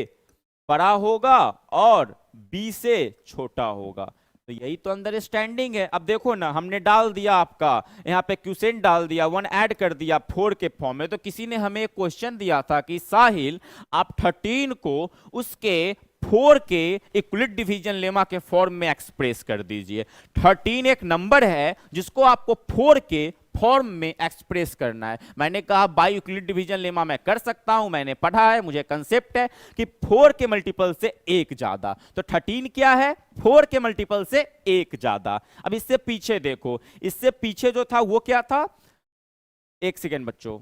बड़ा होगा और b से छोटा होगा। तो यही तो अंडरस्टैंडिंग है। अब देखो ना, हमने डाल दिया आपका यहाँ पे क्यूसेंट डाल दिया, 1 ऐड कर दिया 4 के फॉर्म में। तो किसी ने हमें एक क्वेश्चन दिया था कि साहिल आप 13 को उसके 4 के यूक्लिड डिवीजन लेमा के फॉर्म में एक्सप्रेस कर दीजिए। 13 एक नंबर है जिसको आपको 4 के फॉर्म में एक्सप्रेस करना है। मैंने कहा बाय यूक्लिड डिवीजन लेमा मैं कर सकता हूं, मैंने पढ़ा है, मुझे कंसेप्ट है कि 4 के मल्टीपल से एक ज्यादा। तो 13 क्या है, 4 के मल्टीपल से एक ज्यादा। अब इससे पीछे देखो, इससे पीछे जो था वो क्या था, एक सेकेंड बच्चों,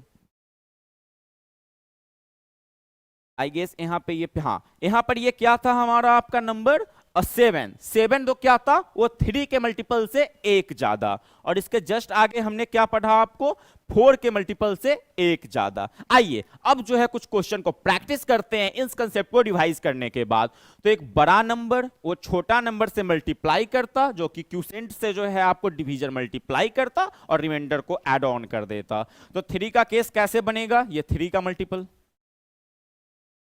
आई गेस यहाँ पे ये, हाँ यहाँ पर ये क्या था हमारा आपका नंबर 7। 7 तो क्या था, वो 3 के मल्टीपल से एक ज्यादा। और इसके जस्ट आगे हमने क्या पढ़ा आपको, 4 के मल्टीपल से एक ज्यादा। आइए अब जो है कुछ क्वेश्चन को प्रैक्टिस करते हैं इस कंसेप्ट को रिवाइज करने के बाद। तो एक बड़ा नंबर वो छोटा नंबर से मल्टीप्लाई करता, जो कि क्यूसेंट से जो है आपको डिवीजर मल्टीप्लाई करता और रिमाइंडर को एड ऑन कर देता। तो 3 का केस कैसे बनेगा, ये 3 का मल्टीपल,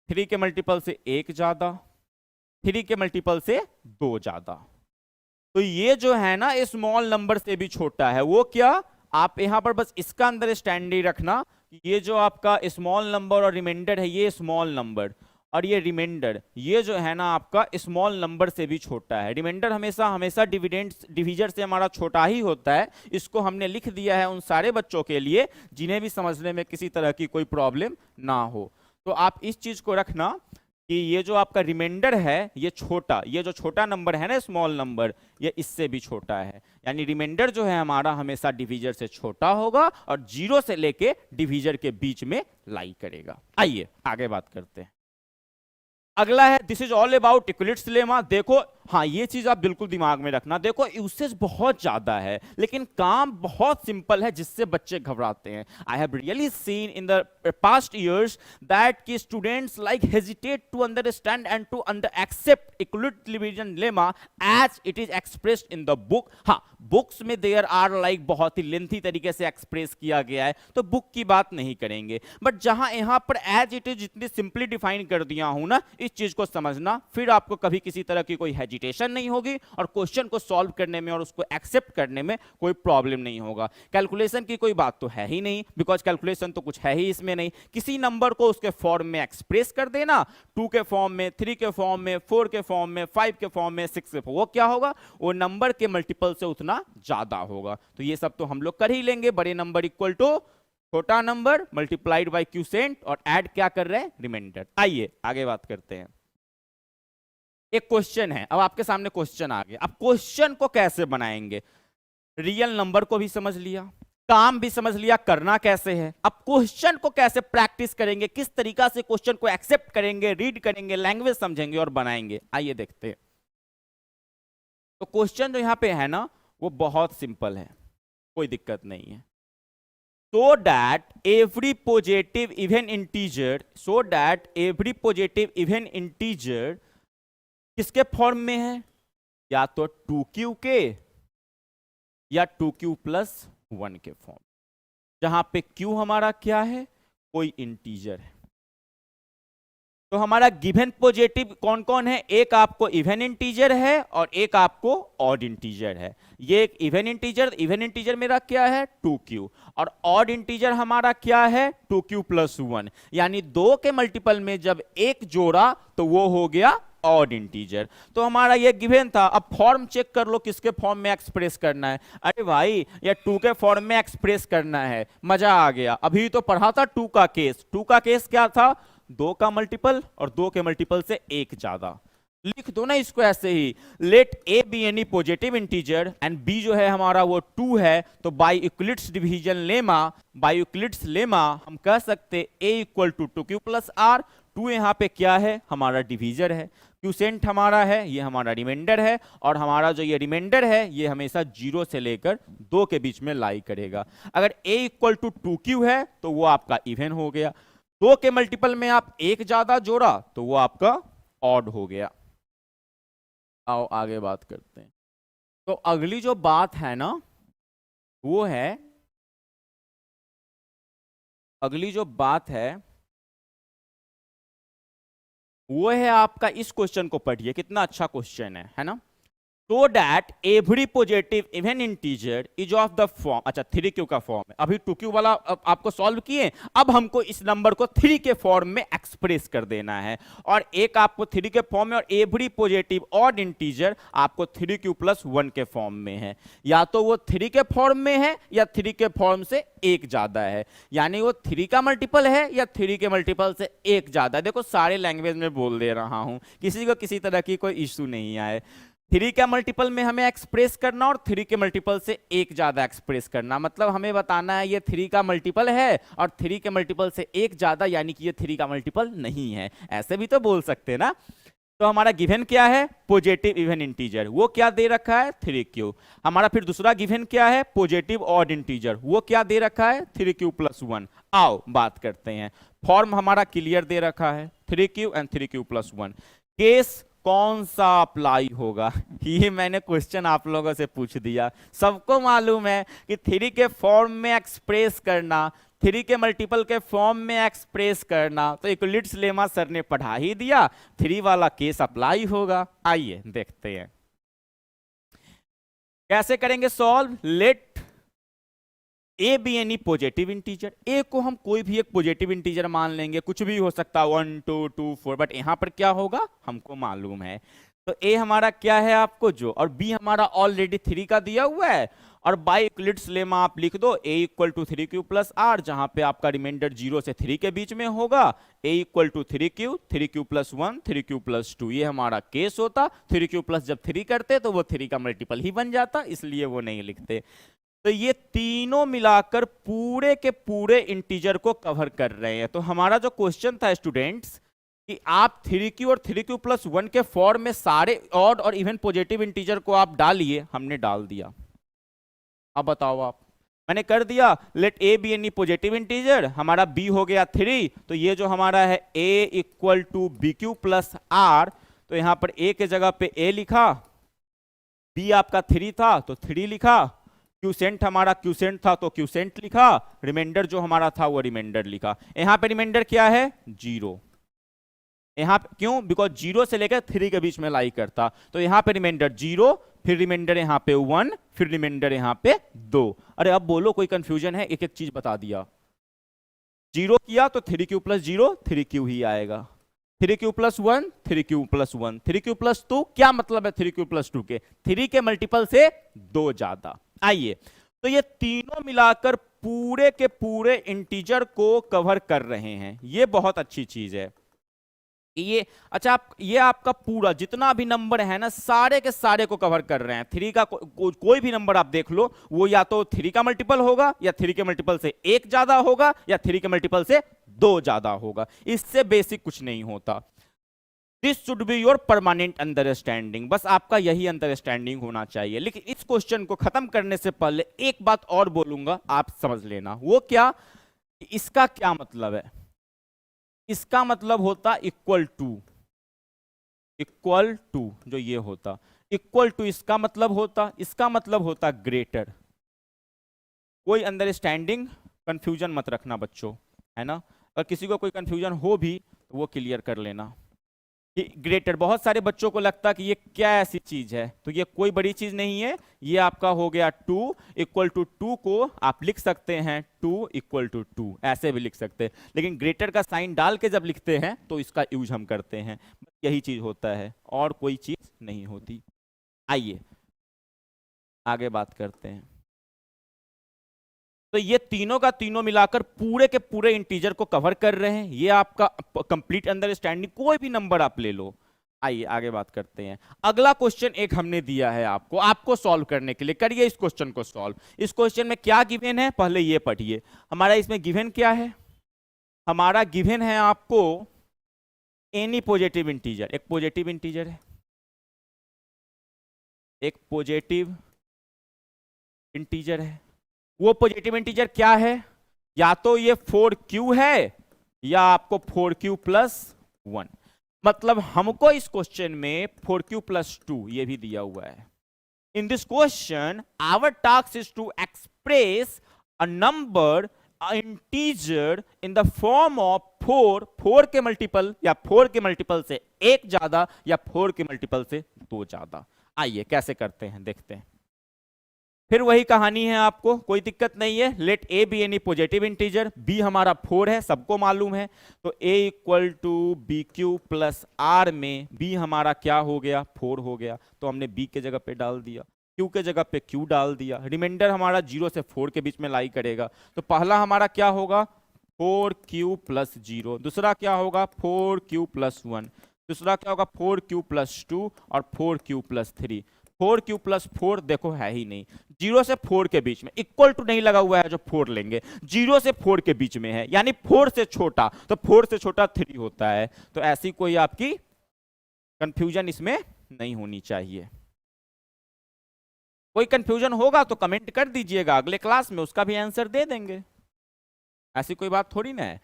3 के मल्टीपल से एक ज्यादा, 3 के मल्टीपल से 2 ज्यादा। तो ये जो है ना स्मॉल नंबर से भी छोटा है, वो क्या, आप यहां पर बस इसका अंडरस्टैंडिंग रखना कि ये जो आपका स्मॉल नंबर और रिमाइंडर है, ये स्मॉल नंबर और ये रिमाइंडर, ये जो है ना आपका स्मॉल नंबर से भी छोटा है। रिमाइंडर हमेशा हमेशा डिविजर से हमारा छोटा ही होता है। इसको हमने लिख दिया है उन सारे बच्चों के लिए जिन्हें भी समझने में किसी तरह की कोई प्रॉब्लम ना हो। तो आप इस चीज को रखना कि ये जो आपका रिमाइंडर है ये छोटा, ये जो छोटा नंबर है ना स्मॉल नंबर, ये इससे भी छोटा है। यानी रिमाइंडर जो है हमारा हमेशा डिवीजर से छोटा होगा और 0 से लेके डिवीजर के बीच में लाई करेगा। आइए आगे बात करते हैं। अगला है this is all about Euclid's lemma. देखो हाँ, ये चीज आप बिल्कुल दिमाग में रखना। देखो यूसेज बहुत ज्यादा है लेकिन काम बहुत सिंपल है जिससे बच्चे घबराते हैं। I have really seen in the past years that कि students like hesitate to understand and to accept Euclid division lemma as it is expressed in the book. हाँ, बुक्स में देयर आर लाइक बहुत ही lengthy तरीके से express किया गया है तो बुक की बात नहीं करेंगे, बट जहां यहां पर एज इट इज जितनी सिंपली डिफाइन कर दिया हूं ना, इस चीज को समझना, फिर आपको कभी किसी तरह की कोई हेजिटेशन नहीं होगी और क्वेश्चन को सॉल्व करने में और उसको एक्सेप्ट करने में कोई प्रॉब्लम नहीं होगा। कैलकुलेशन की कोई बात तो है ही नहीं, बिकॉज कैलकुलेशन तो कुछ है ही इसमें नहीं। किसी नंबर को उसके फॉर्म में एक्सप्रेस कर देना, 2 के फॉर्म में, 3 के फॉर्म में, 4 के फॉर्म में, 5 के फॉर्म में, 6 के फॉर्म, वो क्या होगा, वो नंबर के मल्टीपल से उतना ज्यादा होगा। तो ये सब तो हम लोग कर ही लेंगे। बड़े नंबर इक्वल टू छोटा नंबर मल्टीप्लाइड बाय क्यूसेंट और ऐड क्या कर रहे हैं, रिमाइंडर। आइए आगे बात करते हैं। एक क्वेश्चन है, अब आपके सामने क्वेश्चन आ गया। अब क्वेश्चन को कैसे बनाएंगे, रियल नंबर को भी समझ लिया, काम भी समझ लिया, करना कैसे है। अब क्वेश्चन को कैसे प्रैक्टिस करेंगे, किस तरीका से क्वेश्चन को एक्सेप्ट करेंगे, रीड करेंगे, लैंग्वेज समझेंगे और बनाएंगे, आइए देखते हैं। तो क्वेश्चन जो यहां पे है ना वो बहुत सिंपल है, कोई दिक्कत नहीं है। So that every positive even integer किसके फॉर्म में है, या तो 2q के या 2q+1 के फॉर्म, जहां पे q हमारा क्या है, कोई इंटीजर है। तो हमारा गिवन पॉजिटिव कौन कौन है, एक आपको इवन इंटीजर है और एक आपको ऑड इंटीजर है। ये एक इवन इंटीजर मेरा क्या है 2q, और ऑड इंटीजर हमारा क्या है 2q+1, यानी 2 के मल्टीपल में जब एक जोड़ा तो वो हो गया ऑड इंटीजर। तो हमारा ये गिवन था। अब फॉर्म चेक कर लो किसके फॉर्म में एक्सप्रेस करना है। अरे भाई ये 2 के फॉर्म में एक्सप्रेस करना है, मजा आ गया। अभी तो पढ़ा था 2 का केस। 2 का केस क्या था, 2 का मल्टीपल और 2 के मल्टीपल से एक ज्यादा। लिख दो ना इसको ऐसे ही, let A B any positive integer and b जो है हमारा वो 2 है, तो by Euclid's division lemma, by Euclid's lemma हम कह सकते a इक्वल टू 2q+r। 2 यहाँ पे क्या है, हमारा डिवीजर है, क्यूसेंट हमारा है, ये हमारा रिमाइंडर है, और हमारा जो ये रिमाइंडर है ये हमेशा 0 से लेकर 2 के बीच में लाई करेगा। अगर a इक्वल टू 2q है तो वो आपका इवन हो गया, 2 के मल्टीपल में आप एक ज्यादा जोड़ा तो वो आपका ऑड हो गया। आओ आगे बात करते हैं। तो अगली जो बात है ना वो है, अगली जो बात है वो है आपका, इस क्वेश्चन को पढ़िए, कितना अच्छा क्वेश्चन है ना। So that every positive even integer is of the form, अच्छा 3q का फॉर्म है, अभी 2q वाला आपको सॉल्व किए, अब हमको इस नंबर को 3 के फॉर्म में एक्सप्रेस कर देना है। और एक आपको 3 के फॉर्म में, और एवरी पॉजिटिव ऑड इंटीजर आपको 3q+1 के फॉर्म में है। या तो वो 3 के फॉर्म में है या 3 के फॉर्म से एक ज्यादा है, यानी वो 3 का मल्टीपल है या 3 के मल्टीपल से एक ज्यादा। देखो सारे लैंग्वेज में बोल दे रहा हूं, किसी को किसी तरह की कोई इश्यू नहीं आए। 3 के मल्टीपल में हमें एक्सप्रेस करना और 3 के मल्टीपल से एक ज्यादा एक्सप्रेस करना, मतलब हमें बताना है ये 3 का मल्टीपल है और 3 के मल्टीपल से एक ज्यादा, यानी कि ये 3 का मल्टीपल नहीं है। ऐसे भी तो बोल सकते ना। तो हमारा गिवन क्या है, पॉजिटिव इवन इंटीजर, वो क्या दे रखा है 3q। हमारा फिर दूसरा गिवन क्या है, पॉजिटिव ऑड इंटीजर, वो क्या दे रखा है 3q+1। आओ बात करते हैं। फॉर्म हमारा क्लियर दे रखा है 3q एंड 3q+1। केस कौन सा अप्लाई होगा, ये मैंने क्वेश्चन आप लोगों से पूछ दिया। सबको मालूम है कि 3 के फॉर्म में एक्सप्रेस करना, 3 के मल्टीपल के फॉर्म में एक्सप्रेस करना, तो यूक्लिड्स लेमा सर ने पढ़ा ही दिया, 3 वाला केस अप्लाई होगा। आइए देखते हैं कैसे करेंगे solve. Let A B any positive integer, a को हम कोई भी एक पॉजिटिव इंटीजर मान लेंगे, कुछ भी हो सकता है 1 2 2 4, बट यहां पर क्या होगा हमको मालूम है। तो ए हमारा क्या है आपको जो, और बी हमारा ऑलरेडी 3 का दिया हुआ है, और बाय यूक्लिड्स लेमा आप लिख दो a इक्वल टू 3q+r, जहां पे आपका रिमाइंडर 0 से 3 के बीच में होगा। a equal to 3q, 3q+1, 3q+2, ये हमारा केस होता। 3q+ जब 3 करते तो वो 3 का मल्टीपल ही बन जाता, इसलिए वो नहीं लिखते। तो ये तीनों मिलाकर पूरे के पूरे इंटीजर को कवर कर रहे हैं। तो हमारा जो क्वेश्चन था स्टूडेंट्स कि आप 3q और 3q+1 के फॉर्म में सारे ऑड और इवन पॉजिटिव इंटीजर को आप डालिए, हमने डाल दिया। अब बताओ आप, मैंने कर दिया। Let A B any positive integer, हमारा b हो गया 3, तो ये जो हमारा है a इक्वल टू bq+r, तो यहां पर a के जगह पे a लिखा, b आपका 3 था तो 3 लिखा, क्यूसेंट हमारा क्यूसेंट था तो क्यूसेंट लिखा, रिमाइंडर जो हमारा था वो रिमाइंडर लिखा। यहां पे रिमाइंडर क्या है 0, यहां क्यों, बिकॉज 0 से लेकर 3 के बीच में लाई करता, तो यहां पे रिमाइंडर 0, फिर रिमाइंडर यहां पे 1, फिर रिमाइंडर यहां पे 2। अरे अब बोलो कोई कंफ्यूजन है, एक एक चीज बता दिया। 0 किया तो 3q+0 3q ही आएगा, 3q+1 3q+1, 3q+2 क्या मतलब है 3q+2 के, 3 के मल्टीपल से 2 ज्यादा। आइए, तो ये तीनों मिलाकर पूरे के पूरे इंटीजर को कवर कर रहे हैं, ये बहुत अच्छी चीज है। ये अच्छा, आप ये आपका पूरा जितना भी नंबर है ना, सारे के सारे को कवर कर रहे हैं। 3 का कोई भी नंबर आप देख लो, वो या तो 3 का मल्टीपल होगा, या 3 के मल्टीपल से एक ज्यादा होगा, या 3 के मल्टीपल से 2 ज्यादा होगा। इससे बेसिक कुछ नहीं होता। This should be your permanent understanding, बस आपका यही अंडरस्टैंडिंग होना चाहिए। लेकिन इस क्वेश्चन को खत्म करने से पहले एक बात और बोलूंगा, आप समझ लेना। वो क्या, इसका क्या मतलब है, इसका मतलब होता इक्वल टू जो ये होता, इक्वल टू इसका मतलब होता ग्रेटर। कोई अंडरस्टैंडिंग कंफ्यूजन मत रखना बच्चों, है ना। और किसी को कोई कंफ्यूजन हो भी तो वो क्लियर कर लेना कि ग्रेटर। बहुत सारे बच्चों को लगता कि ये क्या ऐसी चीज है, तो ये कोई बड़ी चीज नहीं है। ये आपका हो गया 2 इक्वल टू 2 को आप लिख सकते हैं 2 इक्वल टू 2, ऐसे भी लिख सकते हैं। लेकिन ग्रेटर का साइन डाल के जब लिखते हैं तो इसका यूज हम करते हैं, यही चीज होता है और कोई चीज नहीं होती। आइए आगे बात करते हैं। तो ये तीनों का तीनों मिलाकर पूरे के पूरे इंटीजर को कवर कर रहे हैं। ये आपका कंप्लीट अंडरस्टैंडिंग, कोई भी नंबर आप ले लो। आइए आगे बात करते हैं। अगला क्वेश्चन एक हमने दिया है आपको सॉल्व करने के लिए। करिए इस क्वेश्चन को सॉल्व। इस क्वेश्चन में क्या गिवन है पहले ये पढ़िए। हमारा इसमें गिवन क्या है? हमारा गिवन है आपको एनी पॉजिटिव इंटीजर। एक पॉजिटिव इंटीजर है, एक पॉजिटिव इंटीजर है। वो पॉजिटिव इंटीजर क्या है? या तो ये 4q है या आपको 4q प्लस 1। मतलब हमको इस क्वेश्चन में 4q प्लस 2 ये भी दिया हुआ है। In this question our task is to express a number integer in the form of 4 के मल्टीपल या 4 के मल्टीपल से एक ज्यादा या 4 के मल्टीपल से 2 ज्यादा। आइए कैसे करते हैं देखते हैं। फिर वही कहानी है, आपको कोई दिक्कत नहीं है। Let A B any positive integer, b हमारा 4 है सबको मालूम है, तो a equal to B Q plus r में बी हमारा क्या हो गया 4 हो गया, तो हमने बी के जगह पे डाल दिया, क्यू के जगह पे क्यू डाल दिया। रिमाइंडर हमारा 0 से 4 के बीच में लाई करेगा, तो पहला हमारा क्या होगा 4q प्लस 0, दूसरा क्या होगा 4q प्लस 1, दूसरा क्या होगा 4q प्लस 2 और 4q प्लस 3। 4q प्लस 4 देखो है ही नहीं, 0 से 4 के बीच में, इक्वल टू नहीं लगा हुआ है जो 4 लेंगे, 0 से 4 के बीच में है, यानी 4 से छोटा, तो 4 से छोटा 3 होता है। तो ऐसी कोई आपकी कंफ्यूजन इसमें नहीं होनी चाहिए। कोई कंफ्यूजन होगा तो कमेंट कर दीजिएगा, अगले क्लास में उसका भी आंसर दे देंगे, ऐसी कोई बात थोड़ी ना है।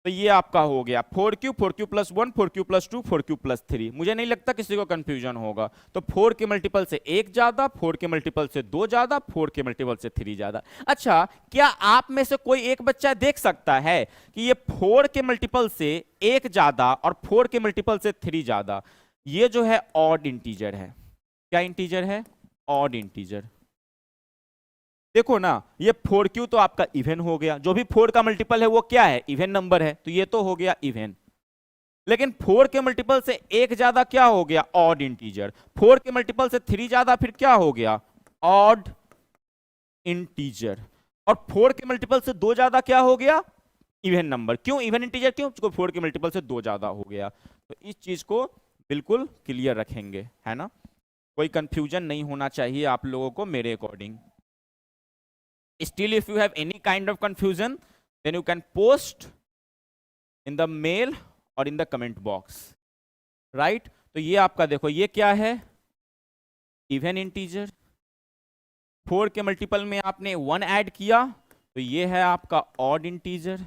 तो ये आपका हो गया 4q plus 1, 4q plus 2, 4q plus 3। मुझे नहीं लगता किसी को कंफ्यूजन होगा। तो 4 के मल्टीपल से एक ज्यादा, 4 के मल्टीपल से 2 ज्यादा, 4 के मल्टीपल से 3 ज्यादा। अच्छा, क्या आप में से कोई एक बच्चा देख सकता है कि ये 4 के मल्टीपल से एक ज्यादा और 4 के मल्टीपल से 3 ज्यादा, ये जो है ऑड इंटीजर है। क्या इंटीजर है? Odd integer. देखो ना, ये 4q तो आपका इवन हो गया, जो भी 4 का मल्टीपल है वो क्या है इवन नंबर है, तो ये तो हो गया इवन। लेकिन 4 के मल्टीपल से एक ज्यादा क्या हो गया ऑड इंटीजर, 4 के मल्टीपल से 3 ज्यादा फिर क्या हो गया ऑड इंटीजर, और 4 के मल्टीपल से 2 ज्यादा क्या हो गया इवन नंबर। क्यों इवन इंटीजर? क्यों? 4 के मल्टीपल से 2 ज्यादा हो गया। तो इस चीज को बिल्कुल क्लियर रखेंगे, है ना, कोई कंफ्यूजन नहीं होना चाहिए आप लोगों को मेरे according. Still, if you have any kind of confusion, then you can post in the mail or in the comment box, right? तो ये आपका देखो, ये क्या है इवन इंटीजर, 4 के मल्टीपल में आपने 1 ऐड किया तो ये है आपका ऑड इंटीजर,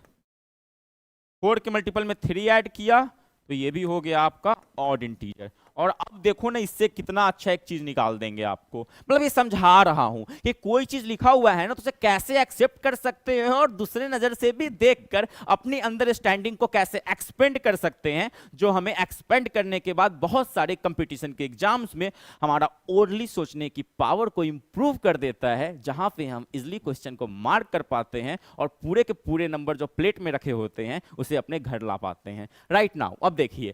4 के मल्टीपल में 3 ऐड किया तो ये भी हो गया आपका ऑड इंटीजर। और अब देखो ना, इससे कितना अच्छा एक चीज निकाल देंगे आपको। मतलब ये समझा रहा हूं कि कोई चीज लिखा हुआ है ना तो उसे कैसे एक्सेप्ट कर सकते हैं और दूसरे नजर से भी देखकर अपनी अंडरस्टैंडिंग को कैसे एक्सपेंड कर सकते हैं, जो हमें एक्सपेंड करने के बाद बहुत सारे कंपटीशन के एग्जाम्स में हमारा ओरली सोचने की पावर को इंप्रूव कर देता है, जहां पे हम इजिली क्वेश्चन को मार्क कर पाते हैं और पूरे के पूरे नंबर जो प्लेट में रखे होते हैं उसे अपने घर ला पाते हैं। राइट नाउ अब देखिए,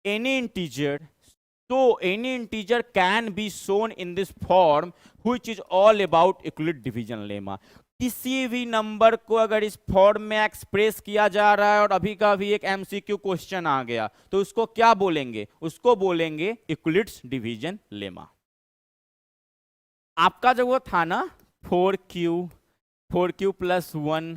any integer, so any integer can be shown in this form which is all about euclid division lemma। किसी भी नंबर को अगर इस फॉर्म में एक्सप्रेस किया जा रहा है और अभी का भी एक एमसीक्यू क्वेश्चन आ गया तो उसको क्या बोलेंगे? उसको बोलेंगे यूक्लिड्स डिवीजन लेमा। आपका जो वो था ना 4q plus 1,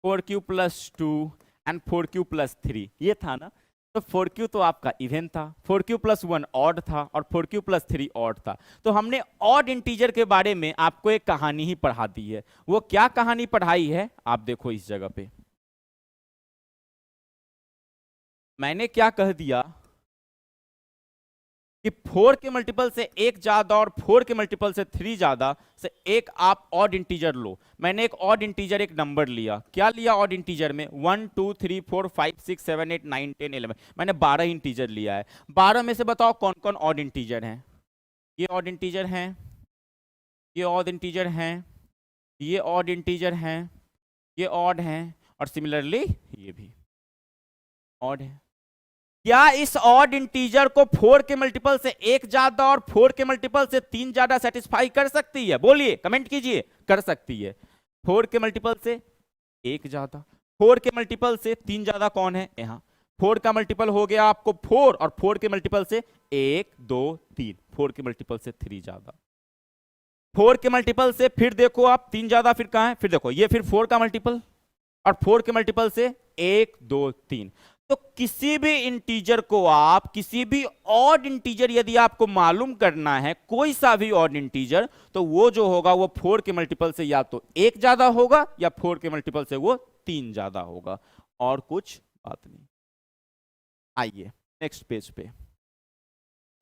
4q plus 2 and 4q plus 3, ये था ना। तो 4q तो आपका इवन था, 4q प्लस 1 ऑड था और 4q प्लस 3 ऑड था। तो हमने ऑड इंटीजर के बारे में आपको एक कहानी ही पढ़ा दी है। वो क्या कहानी पढ़ाई है आप देखो इस जगह पे। मैंने क्या कह दिया कि 4 के मल्टीपल से एक ज्यादा और 4 के मल्टीपल से 3 ज्यादा से एक आप ऑड इंटीजर लो। मैंने एक ऑड इंटीजर, एक नंबर लिया। क्या लिया ऑड इंटीजर में? 1 2 3 4 5 6 7 8 9 10 11। मैंने 12 इंटीजर लिया है। 12 में से बताओ कौन कौन ऑड इंटीजर हैं? ये ऑड इंटीजर हैं, ये ऑड इंटीजर हैं, ये ऑड इंटीजर हैं, ये ऑड हैं, और सिमिलरली ये भी ऑड है। क्या इस ऑड इंटीजर को 4 के मल्टीपल से एक ज्यादा और 4 के मल्टीपल से 3 ज्यादा सेटिस्फाई कर सकती है? बोलिए, कमेंट कीजिए। कर सकती है। 4 के मल्टीपल से एक ज्यादा, 4 के मल्टीपल से 3 ज्यादा कौन है? यहां 4 का मल्टीपल हो गया आपको 4, और 4 के मल्टीपल से 1 2 3, 4 के मल्टीपल से 3 ज्यादा। 4 के मल्टीपल से फिर देखो आप 3 ज्यादा, फिर कहां है? फिर देखो ये फिर 4 का मल्टीपल, और 4 के मल्टीपल से 1 2 3। तो किसी भी इंटीजर को आप, किसी भी ऑड इंटीजर यदि आपको मालूम करना है, कोई सा भी ऑड इंटीजर, तो वो जो होगा वो 4 के मल्टीपल से या तो एक ज्यादा होगा या 4 के मल्टीपल से वो 3 ज्यादा होगा, और कुछ बात नहीं। आइए नेक्स्ट पेज पे।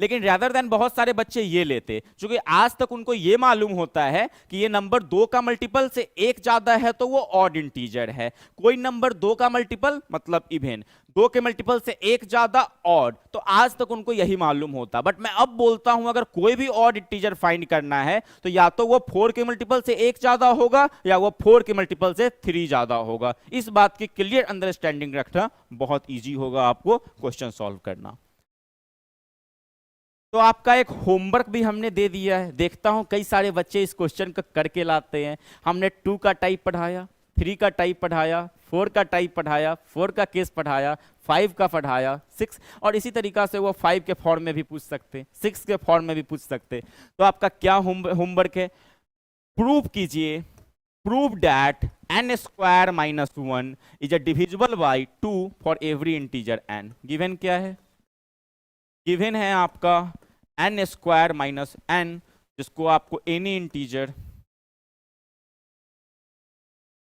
लेकिन रैदर देन बहुत सारे बच्चे ये लेते, क्योंकि आज तक उनको ये मालूम होता है कि ये नंबर 2 का मल्टीपल से एक ज्यादा है तो वो ऑड इंटीजर है। कोई नंबर 2 का मल्टीपल मतलब इवन, 2 के मल्टीपल से एक ज्यादा ऑड, तो आज तक उनको यही मालूम होता। बट मैं अब बोलता हूं अगर कोई भी ऑड इंटीजर फाइंड करना है तो या तो वो 4 के मल्टीपल से एक ज्यादा होगा या वो 4 के मल्टीपल से 3 ज्यादा होगा। इस बात की क्लियर अंडरस्टैंडिंग रखना बहुत ईजी होगा आपको क्वेश्चन सॉल्व करना। तो आपका एक होमवर्क भी हमने दे दिया है। देखता हूं कई सारे बच्चे इस क्वेश्चन को करके लाते हैं। हमने 2 का टाइप पढ़ाया, 3 का टाइप पढ़ाया, 4 का टाइप पढ़ाया, 4 का केस पढ़ाया, 5 का पढ़ाया, 6, और इसी तरीका से वो 5 के फॉर्म में भी पूछ सकते, 6 के फॉर्म में भी पूछ सकते। तो आपका क्या होमवर्क है? प्रूव कीजिए, prove that n square minus 1 is a divisible by 2 for every integer n। Given क्या है? गिवन है आपका n स्क्वायर माइनस n, जिसको आपको एनी इंटीजर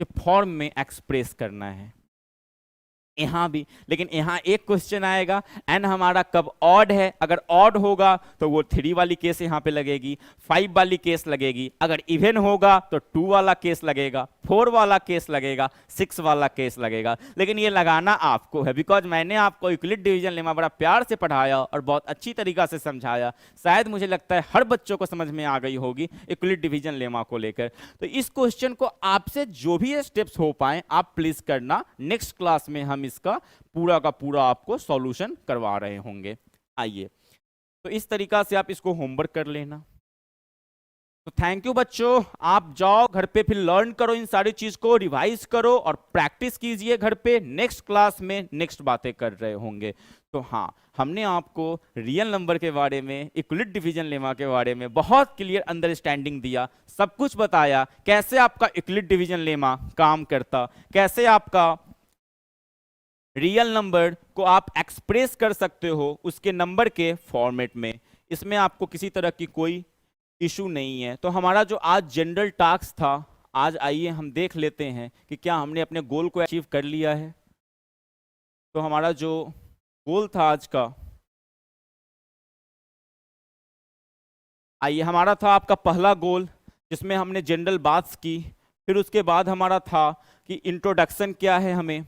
के फॉर्म में एक्सप्रेस करना है। यहां भी, लेकिन यहां एक क्वेश्चन आएगा, n हमारा कब ऑड है? अगर ऑड होगा तो वो 3 वाली केस यहां पे लगेगी, 5 वाली केस लगेगी। अगर इवन होगा तो 2 वाला केस लगेगा, 4 वाला केस लगेगा, 6 वाला केस लगेगा। लेकिन ये लगाना आपको है, बिकॉज मैंने आपको यूक्लिड डिवीजन लेमा बड़ा प्यार से पढ़ाया और बहुत अच्छी तरीका से समझाया। शायद मुझे लगता है हर बच्चों को समझ में आ गई होगी यूक्लिड डिवीजन लेमा को लेकर। तो इस क्वेश्चन को आपसे जो भी स्टेप्स हो पाए आप प्लीज करना। नेक्स्ट क्लास में हम इसका पूरा का पूरा आपको सॉल्यूशन करवा रहे होंगे। आइए, तो इस तरीका से आप इसको होमवर्क कर लेना। तो थैंक यू बच्चों, आप जाओ घर पे, फिर लर्न करो, इन सारी चीज को रिवाइज करो और प्रैक्टिस कीजिए घर पे। नेक्स्ट क्लास में नेक्स्ट बातें कर रहे होंगे। तो हाँ, हमने आपको रियल नंबर के बारे में, यूक्लिड डिवीजन लेमा के बारे में बहुत क्लियर अंडरस्टैंडिंग दिया, सब कुछ बताया, कैसे आपका यूक्लिड डिवीजन लेमा काम करता, कैसे आपका रियल नंबर को आप एक्सप्रेस कर सकते हो उसके नंबर के फॉर्मेट में। इसमें आपको किसी तरह की कोई इशू नहीं है। तो हमारा जो आज जनरल टास्क था, आज आइए हम देख लेते हैं कि क्या हमने अपने गोल को अचीव कर लिया है। तो हमारा जो गोल था आज का, आइए, हमारा था आपका पहला गोल जिसमें हमने जनरल बात की। फिर उसके बाद हमारा था कि इंट्रोडक्शन क्या है हमें।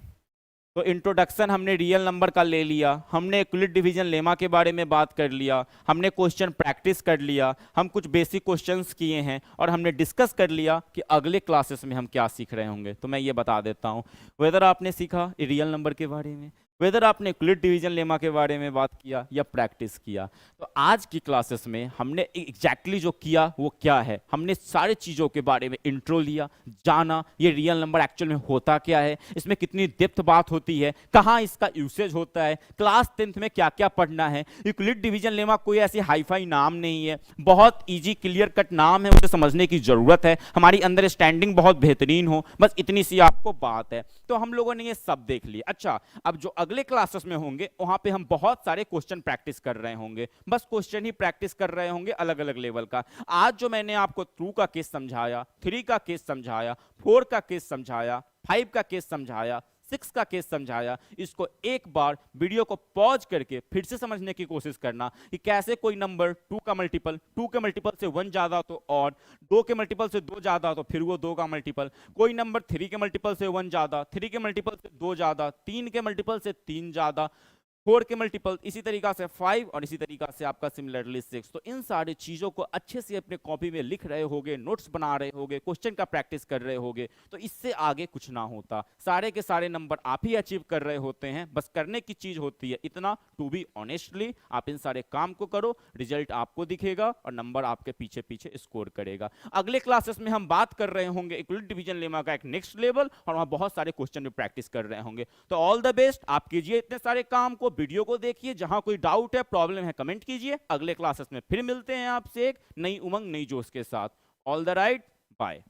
तो इंट्रोडक्शन हमने रियल नंबर का ले लिया, हमने यूक्लिड डिवीजन लेमा के बारे में बात कर लिया, हमने क्वेश्चन प्रैक्टिस कर लिया, हम कुछ बेसिक क्वेश्चंस किए हैं और हमने डिस्कस कर लिया कि अगले क्लासेस में हम क्या सीख रहे होंगे। तो मैं ये बता देता हूँ, वेदर आपने सीखा रियल नंबर के बारे में, वेदर आपने यूक्लिड डिवीजन लेमा के बारे में बात किया या प्रैक्टिस किया। तो आज की क्लासेस में हमने एग्जैक्टली जो किया वो क्या है, हमने सारी चीज़ों के बारे में इंट्रो लिया, जाना ये रियल नंबर एक्चुअल में होता क्या है, इसमें कितनी डेप्थ बात होती है, कहाँ इसका यूसेज होता है, क्लास 10th में क्या क्या पढ़ना है। यूक्लिड डिवीजन लेमा कोई ऐसी हाईफाई नाम नहीं है, बहुत ईजी क्लियर कट नाम है, मुझे समझने की जरूरत है, हमारी अंडरस्टैंडिंग बहुत बेहतरीन हो, बस इतनी सी आपको बात है। तो हम लोगों ने ये सब देख लिया। अच्छा, अब जो अगले क्लासेस में होंगे वहां पे हम बहुत सारे क्वेश्चन प्रैक्टिस कर रहे होंगे, बस क्वेश्चन ही प्रैक्टिस कर रहे होंगे अलग अलग लेवल का। आज जो मैंने आपको 2 का केस समझाया, 3 का केस समझाया, 4 का केस समझाया, 5 का केस समझाया, सिक्स का केस समझाया, इसको एक बार वीडियो को पॉज करके फिर से समझने की कोशिश करना कि कैसे कोई नंबर टू का मल्टीपल, टू के मल्टीपल से वन ज्यादा तो और, दो के मल्टीपल से दो ज्यादा तो फिर वो दो का मल्टीपल, कोई नंबर थ्री के मल्टीपल से वन ज्यादा, थ्री के मल्टीपल से दो ज्यादा, तीन के मल्टीपल से तीन ज्यादा, फोर के मल्टीपल, इसी तरीका से फाइव, और इसी तरीका से आपका सिमिलरली सिक्स। तो इन सारी चीजों को अच्छे से अपने कॉपी में लिख रहे होगे, नोट्स बना रहे होगे, क्वेश्चन का प्रैक्टिस कर रहे होगे, तो इससे आगे कुछ ना होता। सारे के सारे नंबर आप ही अचीव कर रहे होते हैं, बस करने की चीज होती है इतना, टू बी ऑनेस्टली आप इन सारे काम को करो, रिजल्ट आपको दिखेगा और नंबर आपके पीछे पीछे स्कोर करेगा। अगले क्लासेस में हम बात कर रहे होंगे इक्वलिटी डिवीजन लेमा का एक नेक्स्ट लेवल, और वहां बहुत सारे क्वेश्चन भी प्रैक्टिस कर रहे होंगे। तो ऑल द बेस्ट, आप कीजिए इतने सारे काम को, वीडियो को देखिए, जहां कोई डाउट है, प्रॉब्लम है, कमेंट कीजिए। अगले क्लासेस में फिर मिलते हैं आपसे एक नई उमंग, नई जोश के साथ। All the right, bye.